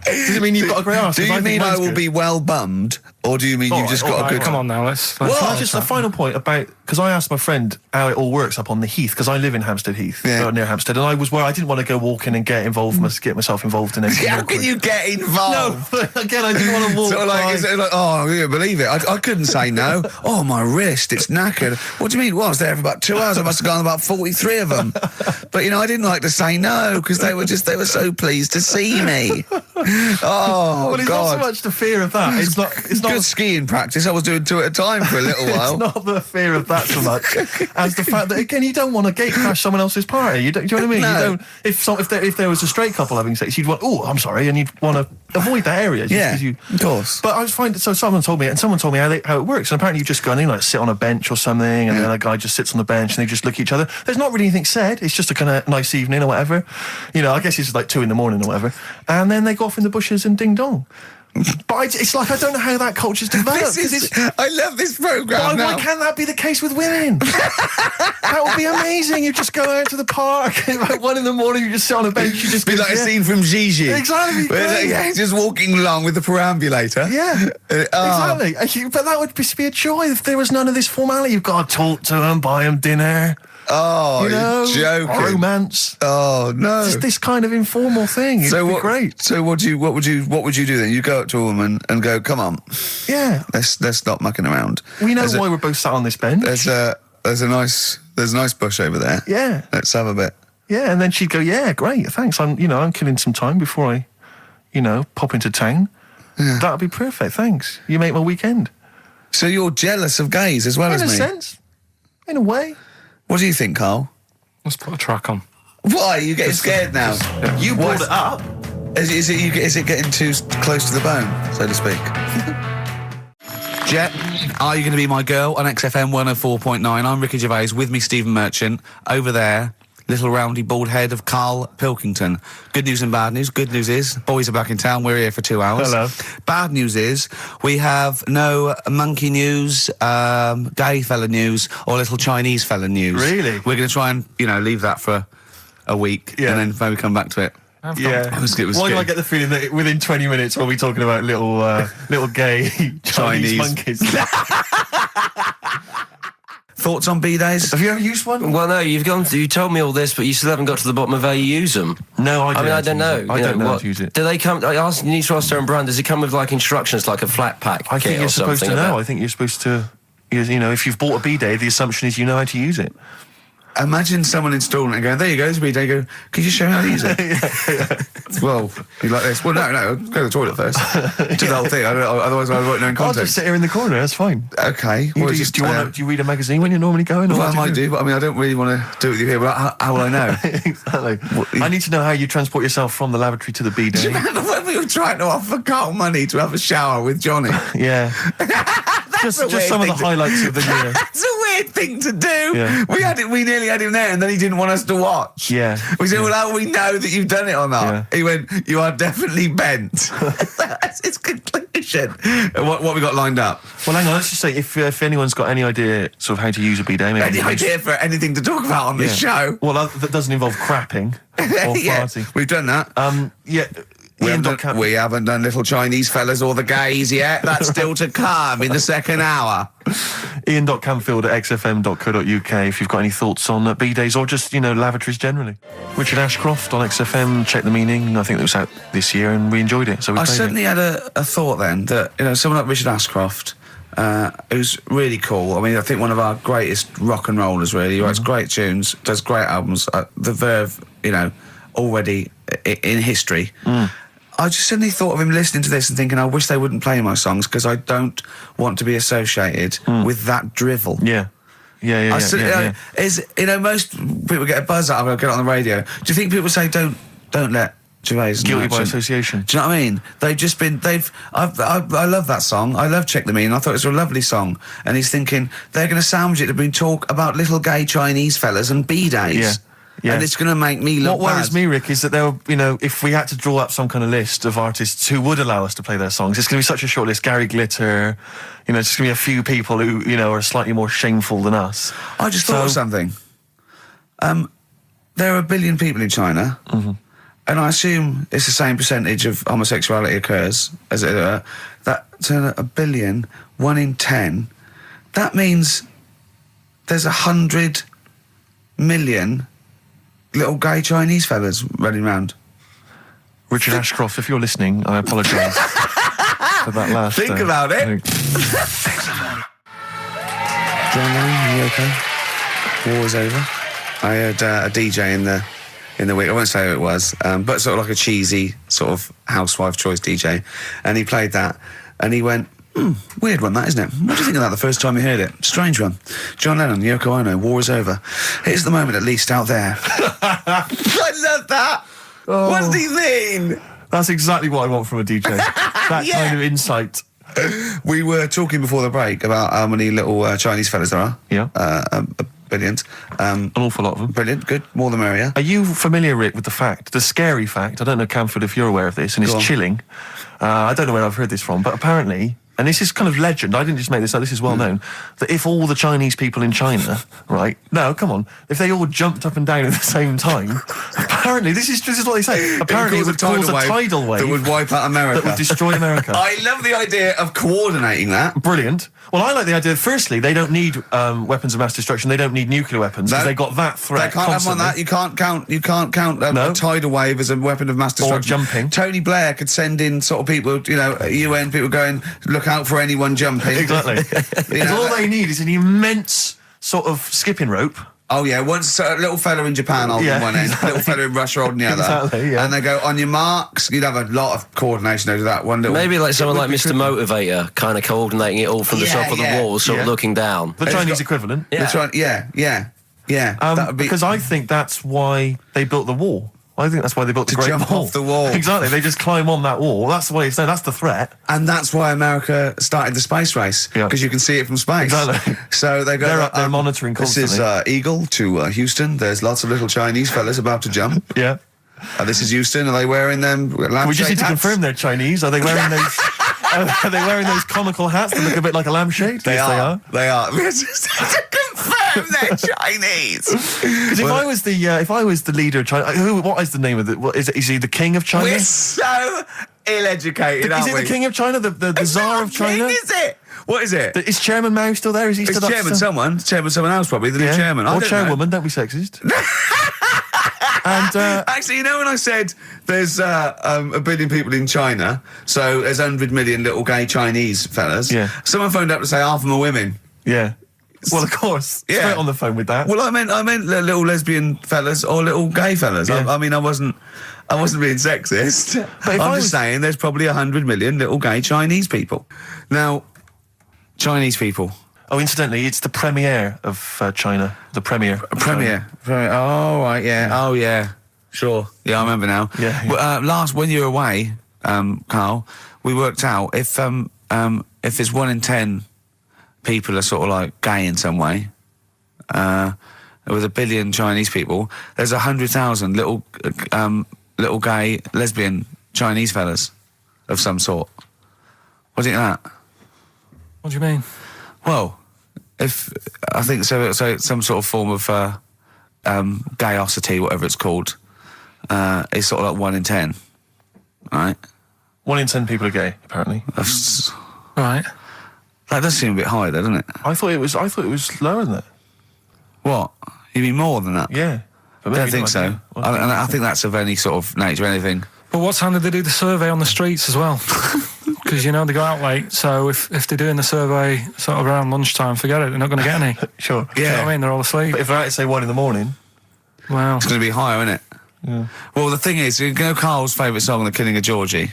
Does it mean you've got a great arse? Do you mean I will be well bummed, or do you mean you've just got a good... Come on now, let's just a final point about... Because I asked my friend how it all works up on the Heath, because I live in Hampstead Heath, near Hampstead, and I was where I didn't want to go walking and get myself involved in anything. How can you get involved? No, again, I didn't want to walk. Sort of like, is it like, oh, I can't believe it. I couldn't say no. Oh, my wrist, it's knackered. What do you mean? Well, I was there for about 2 hours. I must have gone about 43 of them. But, I didn't like to say no, because they were so pleased to see me. Oh, well, it's God. not so much the fear of that. It's not good skiing practice. I was doing 2 at a time for a little while. It's not the fear of that so much as the fact that, again, you don't want to gate crash someone else's party. Do you know what I mean? No. You don't. If there was a straight couple having sex, you'd want, oh, I'm sorry, and you'd want to avoid that area. Of course. But I was finding, so someone told me how it works, and apparently you just go in, like sit on a bench or something, and then a guy just sits on the bench and they just look at each other. There's not really anything said. It's just a kind of nice evening or whatever. I guess it's like 2 a.m. or whatever, and then they go off in the bushes and ding dong. But it's like I don't know how that culture's developed. I love this programme now. Why can't that be the case with women? That would be amazing. You just go out to the park and like 1 a.m. you just sit on a bench. You just be like a scene from Gigi. Exactly. Just walking along with the perambulator. Yeah, exactly. But that would be a joy if there was none of this formality. You've got to talk to them, buy them dinner. Oh, you're joking. Romance. Oh, no. Just this kind of informal thing. It'd be great. So what would you do then? You go up to a woman and go, come on. Yeah. Let's stop mucking around. We know why we're both sat on this bench. There's a nice bush over there. Yeah. Let's have a bit. Yeah, and then she'd go, yeah, great, thanks. I'm killing some time before I, pop into town. Yeah. That'd be perfect, thanks. You make my weekend. So you're jealous of gays as well as me? In a sense. In a way. What do you think, Karl? Let's put a track on. Why? Are you getting scared now? You brought it up. Is it getting too close to the bone, so to speak? Jet, are you going to be my girl on XFM 104.9? I'm Ricky Gervais, with me Stephen Merchant. Over there, little roundy bald head of Karl Pilkington. Good news and bad news. Good news is, boys are back in town. We're here for 2 hours. Hello. Bad news is, we have no monkey news, gay fella news, or little Chinese fella news. Really? We're going to try and, leave that for a week, and then maybe come back to it. Yeah. It was Why do I get the feeling that within 20 minutes we'll be talking about little gay Chinese monkeys? Thoughts on B-days? Have you ever used one? Well, no, you told me all this, but you still haven't got to the bottom of how you use them. No, I don't know. I don't know how to use it. Do they come? You need to ask Darren Brand. Does it come with like instructions, like a flat pack? I think you're supposed to know. I think you're supposed to. If you've bought a B-day, the assumption is you know how to use it. Imagine someone installing it and going, there you go, it's a B-day. Go, could you show me how to use it? Well, you like this? Well, no, go to the toilet first. Do the whole thing. Otherwise, I won't know in context. I'll just sit here in the corner. That's fine. Okay. Do you read a magazine when you're normally going? Well, I might do, but I don't really want to do it with you here. But how will I know? Exactly. I need to know how you transport yourself from the lavatory to the B-day. Do you remember when we were trying to offer Karl money to have a shower with Johnny? Yeah. just some of the highlights of the year. That's a weird thing to do. Yeah. We nearly had him there, and then he didn't want us to watch. Yeah. We said, well, how do we know that you've done it or not? Yeah. He went, you are definitely bent. It's completely situation. What have we got lined up? Well, hang on, let's just say, if anyone's got any idea sort of how to use a bidet... Any idea for anything to talk about on this show? Well, that doesn't involve crapping or farting. We've done that. We haven't done little Chinese fellas or the gays yet. That's still to come in the second hour. Ian.Camfield@xfm.co.uk if you've got any thoughts on bidets or just, lavatories generally. Richard Ashcroft on XFM, Check the Meaning. I think it was out this year and we enjoyed it, so we I played certainly had a thought then that, someone like Richard Ashcroft, who's really cool. I mean, I think one of our greatest rock and rollers, really. He writes great tunes, does great albums. The Verve, already in history. I just suddenly thought of him listening to this and thinking, I wish they wouldn't play my songs because I don't want to be associated with that drivel. Yeah. Most people get a buzz out of it, get it on the radio. Do you think people say, don't let Gervais... Guilty by association. Do you know what I mean? They've just been... I love that song. I love Check the Meaning. I thought it was a lovely song. And he's thinking, they're going to sandwich it to bring talk about little gay Chinese fellas and bidets. Yeah. Yeah. And it's going to make me look bad. What worries me, Rick, is that there were, if we had to draw up some kind of list of artists who would allow us to play their songs, it's going to be such a short list. Gary Glitter, it's just going to be a few people who, are slightly more shameful than us. I just thought of something. There are 1 billion people in China, and I assume it's the same percentage of homosexuality occurs, as it were. That's 1 billion, 1 in 10. That means there's 100 million... little gay Chinese fellas running around. Richard Ashcroft, if you're listening, I apologise for that last... Think about it. John Lennon, are you okay? War's over. I heard a DJ in the week, I won't say who it was, but sort of like a cheesy sort of housewife choice DJ, and he played that, and he went, weird one that, isn't it? What do you think of that the first time you heard it? Strange one. John Lennon, Yoko Ono, war is over. Here's the moment at least out there. I love that. What does he mean? That's exactly what I want from a DJ. That kind of insight. We were talking before the break about how many little Chinese fellas there are. Yeah. Brilliant. An awful lot of them. Brilliant. Good. More the merrier. Are you familiar, Rick, with the scary fact, I don't know, Camford, if you're aware of this, and it's chilling. I don't know where I've heard this from, but apparently... And this is kind of legend, I didn't just make this up, this is well known, that if all the Chinese people in China, right, no, come on, if they all jumped up and down at the same time, apparently, this is what they say, apparently it would cause a tidal wave that would wipe out America. That would destroy America. I love the idea of coordinating that. Brilliant. Well, I like the idea, firstly, they don't need weapons of mass destruction, they don't need nuclear weapons, because they got that threat. They can't constantly. have on that, you can't count a tidal wave as a weapon of mass destruction. Or jumping. Tony Blair could send in sort of people, UN people going, look out for anyone jumping. Exactly. Because all they need is an immense sort of skipping rope. Oh yeah, once a little fella in Japan holding one end, little fella in Russia holding the other. Exactly, yeah. And they go, on your marks, you'd have a lot of coordination over that one little... Maybe like someone like Mr. Motivator, kind of coordinating it all from the top of the wall, sort of looking down. The Chinese equivalent. Yeah. Because I think that's why they built the wall. I think that's why they built the Great jump Wall. off the wall. Exactly, they just climb on that wall. That's the way it's done. That's the threat. And that's why America started the space race, because you can see it from space. Exactly. So they go... They're up there monitoring constantly. This is Eagle to Houston. There's lots of little Chinese fellas about to jump. Yeah. This is Houston. Are they wearing them lampshade We just need to hats? confirm they're Chinese. Are they wearing those... are they wearing those comical hats that look a bit like a lampshade? They are. They are. To confirm they're Chinese. Because if I was the leader of China, what is the name of it? Is he the king of China? We're so ill-educated, aren't we? Is he the king of China? The Tsar of China? King, is it? What is it? Is Chairman Mao still there? Is he still It's Chairman someone. Chairman someone else, probably. The new chairman. Or chairwoman, don't be sexist. And actually, when I said there's 1 billion people in China, so there's 100 million little gay Chinese fellas, someone phoned up to say half of them are women. Yeah. Well, of course. Straight on the phone with that. Well, I meant little lesbian fellas or little gay fellas. Yeah. I mean, I wasn't being sexist. But I'm just saying there's probably 100 million little gay Chinese people. Now, Chinese people. Oh, incidentally, it's the premiere of China. The premiere. Premiere. Oh, right, yeah. Oh, yeah. Sure. Yeah, I remember now. Yeah. Well, when you were away, Karl, we worked out if there's 1 in 10 people are sort of like gay in some way, with 1 billion Chinese people, there's 100,000 little gay lesbian Chinese fellas of some sort. What What do you think of that? What do you mean? Well, if I think so it's some sort of form of gayosity, whatever it's called, is sort of like 1 in 10, right? 1 in 10 people are gay, apparently. That's, Right. that does seem a bit high, though, doesn't it? I thought it was lower than that. What? You mean more than that? Yeah. But I don't maybe think not, so. yeah. Well, I think that's of any sort of nature, anything. But what time did they do the survey on the streets as well? Because, you know, they go out late, so if they're doing the survey sort of around lunchtime, forget it, they're not going to get any. Sure. Do you know what I mean? They're all asleep. But if they're out at, say, 1 in the morning... Wow. It's going to be higher, isn't it? Yeah. Well, the thing is, you know Karl's favourite song, The Killing of Georgie?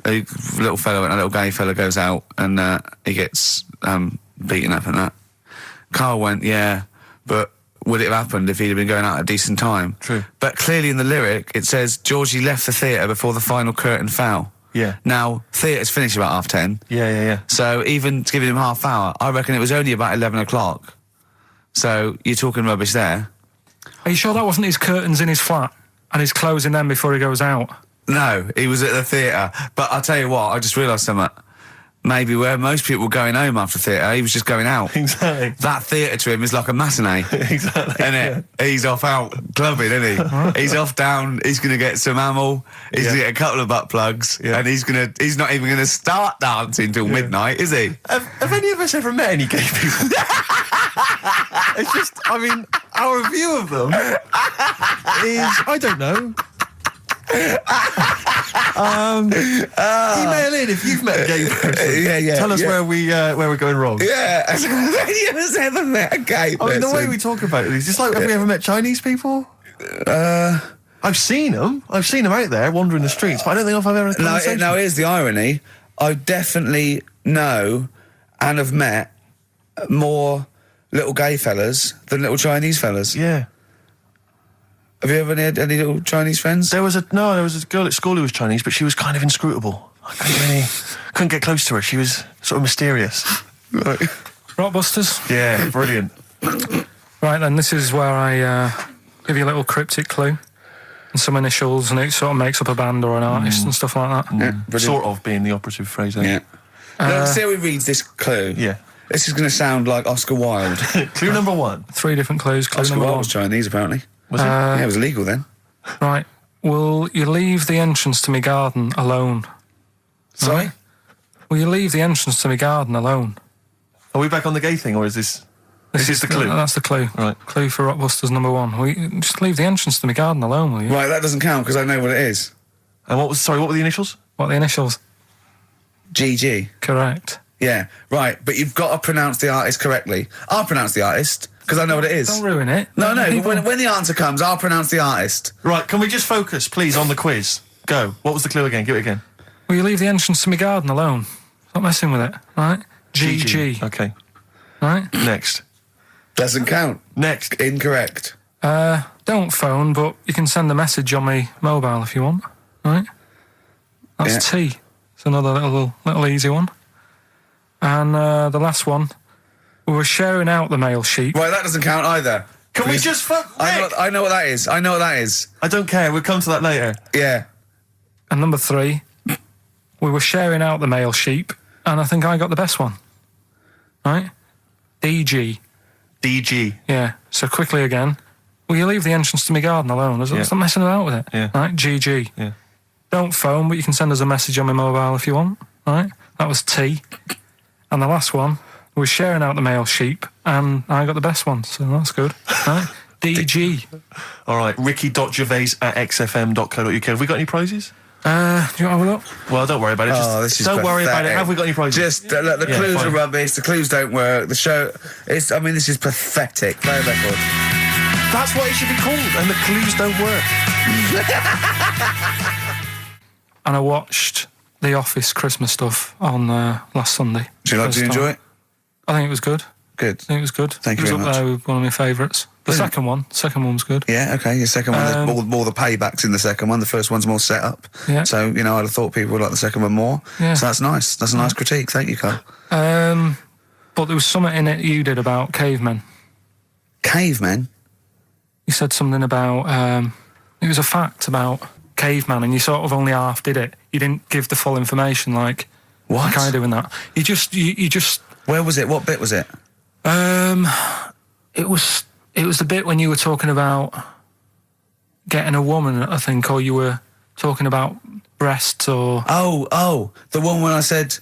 A little fella, a little gay fella goes out and he gets beaten up and that. Karl went, yeah, but would it have happened if he'd have been going out at a decent time? True. But clearly in the lyric, it says, Georgie left the theatre before the final curtain fell. Yeah. Now, theatre's finished about 10:30. Yeah. So even giving him half hour, I reckon it was only about 11 o'clock. So you're talking rubbish there. Are you sure that wasn't his curtains in his flat and he's closing them before he goes out? No, he was at the theatre. But I'll tell you what, I just realised something. Maybe where most people were going home after theatre, he was just going out. Exactly. That theatre to him is like a matinee. Exactly. Isn't it? He's off out clubbing, isn't he? He's off down, he's going to get some ammo, he's going to get a couple of butt plugs, and he's not even going to start dancing till midnight, is he? Have any of us ever met any gay people? It's just, I mean, our view of them is, I don't know. Email in if you've met a gay person. Yeah. Tell us where we're going wrong. Yeah. Have any of us ever met a gay person? I mean, the way we talk about it is just like, have we ever met Chinese people? I've seen them. I've seen them out there wandering the streets, but I don't think I've ever had a conversation. Now, here's the irony. I definitely know and have met more little gay fellas than little Chinese fellas. Yeah. Have you ever had any little Chinese friends? There was a girl at school who was Chinese, but she was kind of inscrutable. I couldn't get close to her. She was sort of mysterious. Right. Rockbusters? Yeah, brilliant. Right then, this is where I give you a little cryptic clue and some initials, and it sort of makes up a band or an artist and stuff like that. Yeah, sort of being the operative phrase there. Yeah. Let's see how he reads this clue. Yeah. This is going to sound like Oscar Wilde. Clue number 1. 3 different clues. Clue Oscar number Wilde 1. was Chinese, apparently. Was it? Yeah, it was illegal then. Right. Will you leave the entrance to my garden alone? Sorry? Right. Will you leave the entrance to my garden alone? Are we back on the gay thing, or is this... This is the clue? That's the clue. Right. Clue for Rockbusters number 1. Will you just leave the entrance to my garden alone, will you? Right, that doesn't count because I know what it is. And what were the initials? What are the initials? GG. Correct. Yeah, right, but you've got to pronounce the artist correctly. I'll pronounce the artist, because I know what it is. Don't ruin it. No, People- when the answer comes, I'll pronounce the artist. Right, can we just focus, please, on the quiz? Go. What was the clue again? Give it again. Will you leave the entrance to my garden alone? Stop messing with it, right? GG. Okay. Right? Next. Doesn't count. Next. Incorrect. Don't phone, but you can send a message on my mobile if you want, right? That's Yeah. T. It's another little easy one. And the last one, we were sharing out the mail sheet. Right, that doesn't count either. Can we just I know what that is. I know what that is. I don't care. We'll come to that later. Yeah. And number 3, we were sharing out the mail sheet, and I think I got the best one. Right? DG. DG. Yeah. So quickly again, will you leave the entrance to my garden alone? Stop messing about with it. Yeah. Right? GG. Yeah. Don't phone, but you can send us a message on my mobile if you want. Right? That was T. And the last one, we were sharing out the mail sheet, and I got the best one, so that's good. Right? DG. All right. Ricky.gervais@xfm.co.uk. Have we got any prizes? Do you want to have a look? Well, don't worry about it. This is don't worry about it. pathetic. Have we got any prizes? Just, look, the clues fine. are rubbish, the clues don't work, the show... this is pathetic. Play a record. That's what it should be called, and the clues don't work. And I watched The Office Christmas stuff on last Sunday. Do you enjoy it? I think it was good. Good. I think it was good. Thank you It very was much. up there with one of my favourites. The second one was good. Yeah, okay, your second one, there's more the paybacks in the second one. The first one's more set up. Yeah. So, I'd have thought people would like the second one more. Yeah. So that's nice. That's a nice critique. Thank you, Karl. But there was something in it you did about cavemen. Cavemen? You said something about... it was a fact about caveman, and you sort of only half did it. You didn't give the full information, like... What? I'm kind of doing that. You just. Where was it? What bit was it? It was the bit when you were talking about getting a woman, I think, or you were talking about breasts or... Oh, the one when I said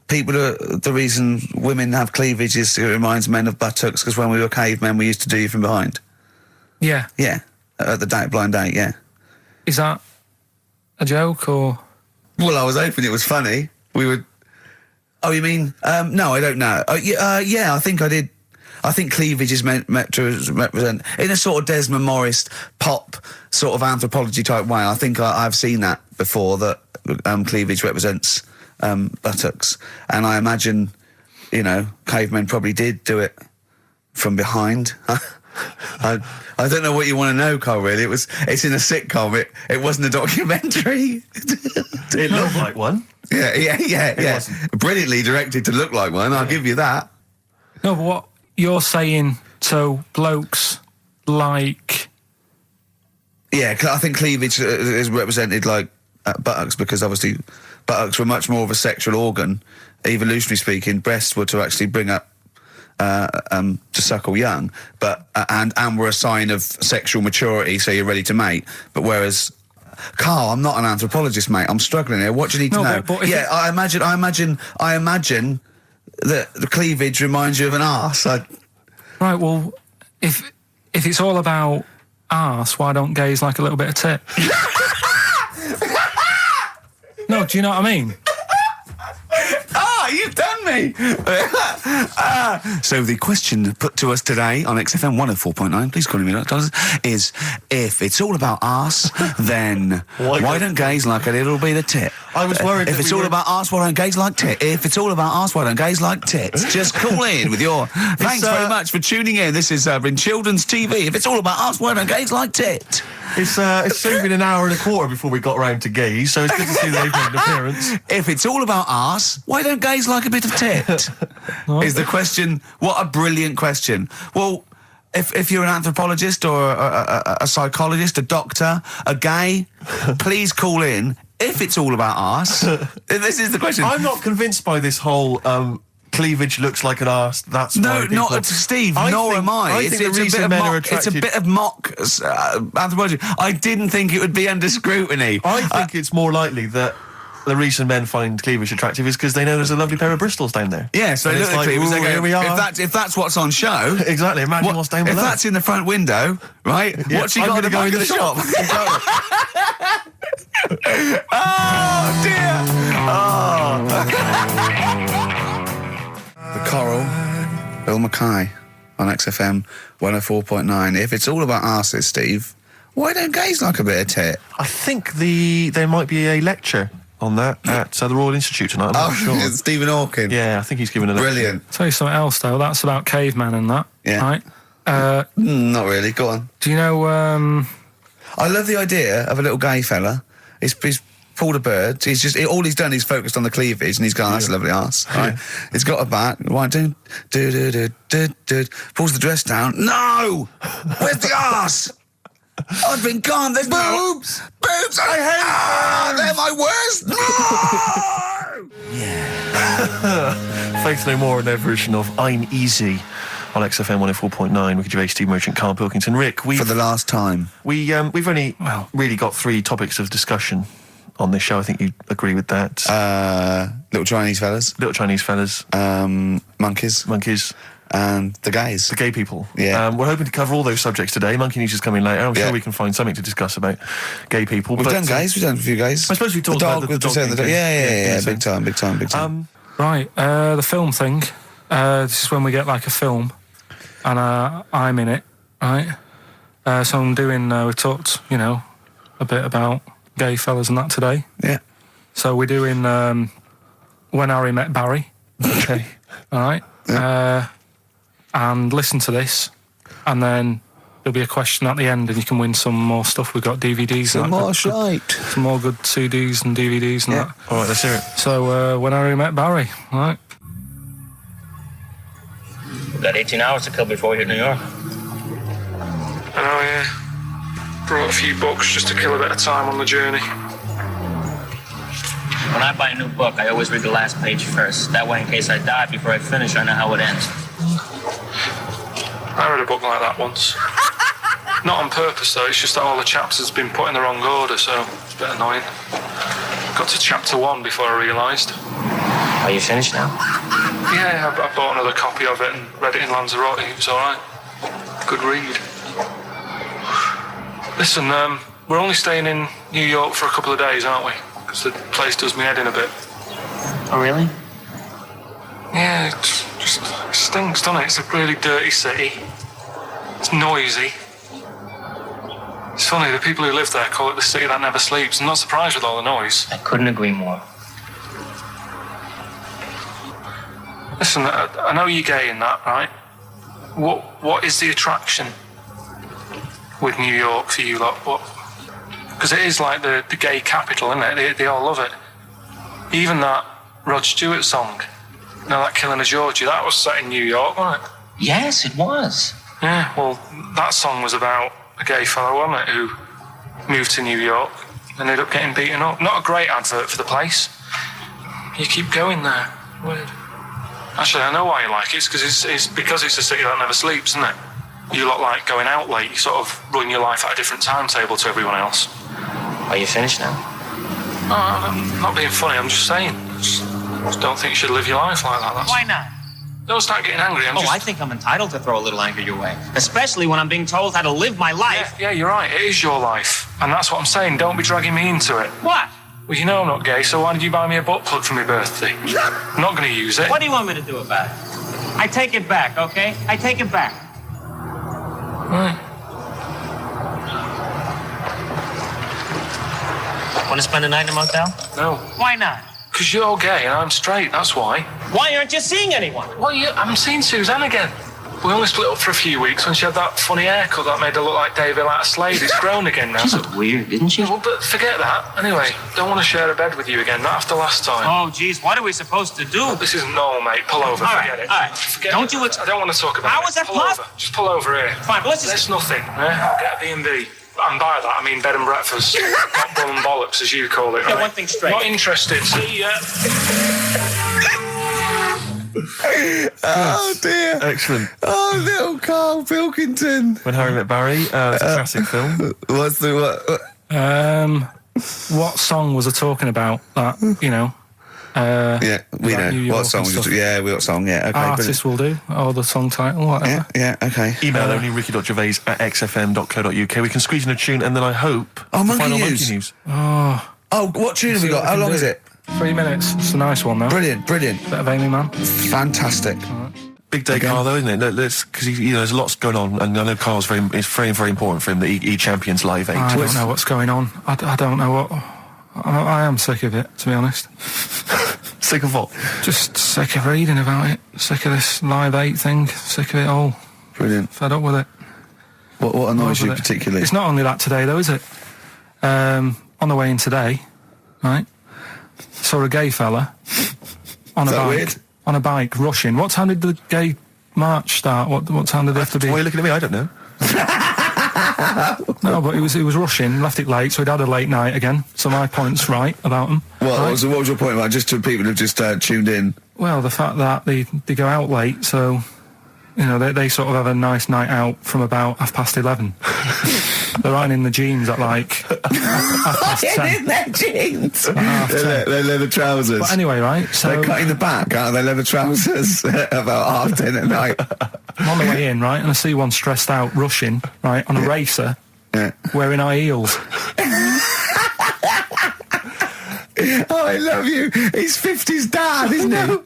the reason women have cleavage is it reminds men of buttocks because when we were cavemen we used to do you from behind. Yeah. Yeah, at the blind date, yeah. Is that a joke or...? Well, I was hoping it was funny. We would... Oh, you mean... no, I don't know. Yeah, I think I did... I think cleavage is meant to represent, in a sort of Desmond Morris pop sort of anthropology type way. I think I've seen that before, that cleavage represents buttocks. And I imagine, cavemen probably did do it from behind. I don't know what you want to know, Karl, really. It's in a sitcom. It wasn't a documentary. It looked like one. Yeah. Brilliantly directed to look like one, I'll give you that. No, but what you're saying, so blokes like... Yeah, I think cleavage is represented like buttocks because obviously buttocks were much more of a sexual organ, evolutionary speaking. Breasts were to actually bring up to suckle young, but and were a sign of sexual maturity, so you're ready to mate. But whereas, Karl, I'm not an anthropologist, mate. I'm struggling here. What do you need to know? But I imagine that the cleavage reminds you of an arse. Right. Well, if it's all about arse, why don't gays like a little bit of tit? No, do you know what I mean? You've done me! So the question put to us today on XFM 104.9, please call me $, is if it's all about arse, then why don't gays like a little bit of tit? I was worried if it's all about arse, why don't gays like tit? If it's all about arse, why don't gays like tits? Just call in with your... Thanks very much for tuning in. This is in children's TV. If it's all about arse, why don't gays like tit? It's soon been an hour and a quarter before we got round to gays, so it's good to see they've made an appearance. If it's all about arse, why don't gays like a bit of tit? Is the question. What a brilliant question. Well, if you're an anthropologist or a psychologist, a doctor, a gay, please call in. If it's all about arse, this is the question. I'm not convinced by this whole... cleavage looks like an arse. That's no, not Steve. Nor am I. It's a bit of mock anthropology. I didn't think it would be under scrutiny. I think it's more likely that the reason men find cleavage attractive is because they know there's a lovely pair of Bristols down there. Yeah, so they look at cleavage. They go, here we are. If that's what's on show, exactly. Imagine what's down below. If that's in the front window, right? Yeah, what's she got to go in the shop? Exactly. Oh dear. The Coral, Bill Mackay on XFM 104.9. If it's all about arses, Steve, why don't gays like a bit of tit? I think there might be a lecture on that at the Royal Institute tonight. I'm not sure. It's Stephen Hawking. Yeah, I think he's giving a lecture. Brilliant. I'll tell you something else, though. That's about cavemen and that. Yeah. Right? Not really. Go on. Do you know... I love the idea of a little gay fella. He's pulled a bird. All he's done is focused on the cleavage, and he's gone, that's a lovely arse. Right? He's got a bat. Right, pulls the dress down. No! Where's the arse? I've been gone. There's boobs. Boobs. I hate. They're my worst. No! Yeah. Faith No More and their version of I'm Easy on XFM 104.9. Ricky Gervais, Steve Merchant, Karl Pilkington. Rick, for the last time, we've only really got 3 topics of discussion on this show. I think you agree with that. Little Chinese fellas. Monkeys. And the gays. The gay people. Yeah. We're hoping to cover all those subjects today. Monkey News is coming later. I'm sure we can find something to discuss about gay people. We've done gays. We've done a few gays. I suppose we talked about the dog. Yeah. Big time. Right. The film thing. This is when we get like a film, and I'm in it. Right. So I'm doing. We talked, a bit about gay fellas and that today. Yeah. So we're doing When Harry Met Barry. Okay. All right. Yeah. And listen to this, and then there'll be a question at the end, and you can win some more stuff. We've got DVDs. Some more shite. Some more good CDs and DVDs and that. All right, let's hear it. So, When Harry Met Barry, all right? We've got 18 hours to kill before we hit New York. Oh, yeah. Brought a few books just to kill a bit of time on the journey. When I buy a new book, I always read the last page first. That way, in case I die before I finish, I know how it ends. I read a book like that once. Not on purpose, though. It's just that all the chapters have been put in the wrong order, so it's a bit annoying. Got to chapter 1 before I realised. Are you finished now? Yeah, I bought another copy of it and read it in Lanzarote. It was alright. Good read. Listen, we're only staying in New York for a couple of days, aren't we? Because the place does me head in a bit. Oh, really? Yeah, it stinks, doesn't it? It's a really dirty city. It's noisy. It's funny, the people who live there call it the city that never sleeps. I'm not surprised with all the noise. I couldn't agree more. Listen, I know you're gay in that, right? What is the attraction with New York for you lot? What? Because it is like the gay capital, isn't it? They all love it. Even that Rod Stewart song, you know, that Killing of Georgie, that was set in New York, wasn't it? Yes, it was. Yeah, well, that song was about a gay fellow, wasn't it, who moved to New York and ended up getting beaten up. Not a great advert for the place. You keep going there. Weird. Actually, I know why you like it. It's because it's a city that never sleeps, isn't it? You lot like going out late. You sort of run your life at a different timetable to everyone else. Are you finished now? No, I'm not being funny. I'm just saying. Just don't think you should live your life like that. Why not? Don't start getting angry. I think I'm entitled to throw a little anger your way. Especially when I'm being told how to live my life. Yeah, you're right. It is your life. And that's what I'm saying. Don't be dragging me into it. What? Well, you know I'm not gay, so why did you buy me a butt plug for my birthday? I'm not going to use it. What do you want me to do about it? I take it back, okay? I take it back. Right. Want to spend the night in a motel? No. Why not? Because you're gay and I'm straight, that's why. Why aren't you seeing anyone? Well, I'm seeing Suzanne again. We only split up for a few weeks when she had that funny haircut that made her look like David out of Slade. It's grown again now. She looked weird, didn't she? Well, but forget that. Anyway, don't want to share a bed with you again, not after last time. Oh, geez, what are we supposed to do? Well, this isn't normal, mate. Pull over, forget it. All right, Forget don't it. you... I don't want to talk about it. How is that Pull over. Just pull over here. Fine, but let's just... That's nothing, yeah? I'll get a B&B. And by that, I mean bed and breakfast. Not bum and bollocks, as you call it. Get one thing straight. Not interested. See ya. Oh dear. Excellent. Oh, little Karl Pilkington. When Harry Met Barry, it's a classic film. What's the What song was I talking about? That, you know. Yeah, we New know. York What song? Yeah, what song? Yeah, okay. Artist will do, or the song title, whatever. Yeah, okay. Email only ricky.gervais@xfm.co.uk. We can squeeze in a tune and then I hope Oh, the Monkey final News. Monkey News. Oh, what tune have we got? How long is it? 3 minutes. It's a nice one, though. Brilliant. Bit of Amy Man. Fantastic. Big day, Karl, though, isn't it? Because there's lots going on, and I know Karl's it's very, very important for him that he champions Live 8. I don't know what's going on. I don't know what... I am sick of it, to be honest. Sick of what? Just sick of reading about it. Sick of this Live 8 thing. Sick of it all. Brilliant. Fed up with it. What annoys you particularly? It's not only that today, though, is it? On the way in today, right, saw a gay fella on a bike. Weird? On a bike, rushing. What time did the gay march start? What time did they have to be? Why are you looking at me? I don't know. No, but he was rushing, left it late, so he'd had a late night again. So my point's right about him. What right? was your point about? Just to people who've just tuned in. Well, the fact that they go out late, so you know they sort of have a nice night out from about 11:30. They're ironing in the jeans at like 10:30. In their jeans. Their leather trousers. But anyway, right, so they're cutting the back out of their leather trousers about 10:30 at night. I'm on the way in, right, and I see one stressed out, rushing, right, on a racer, wearing high heels. Oh, I love you. He's 50's dad, isn't he?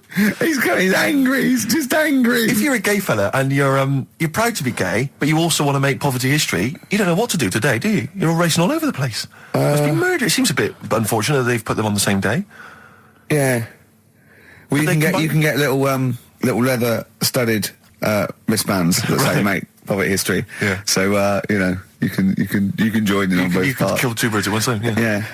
He's angry. He's just angry. If you're a gay fella and you're proud to be gay, but you also want to make poverty history, you don't know what to do today, do you? You're all racing all over the place. Must be murder. It seems a bit unfortunate that they've put them on the same day. Yeah. Well, you can get little leather studded wristbands that say make poverty history. Yeah. So you know you can join in on both you parts. could kill two birds at one stone. Yeah. Yeah.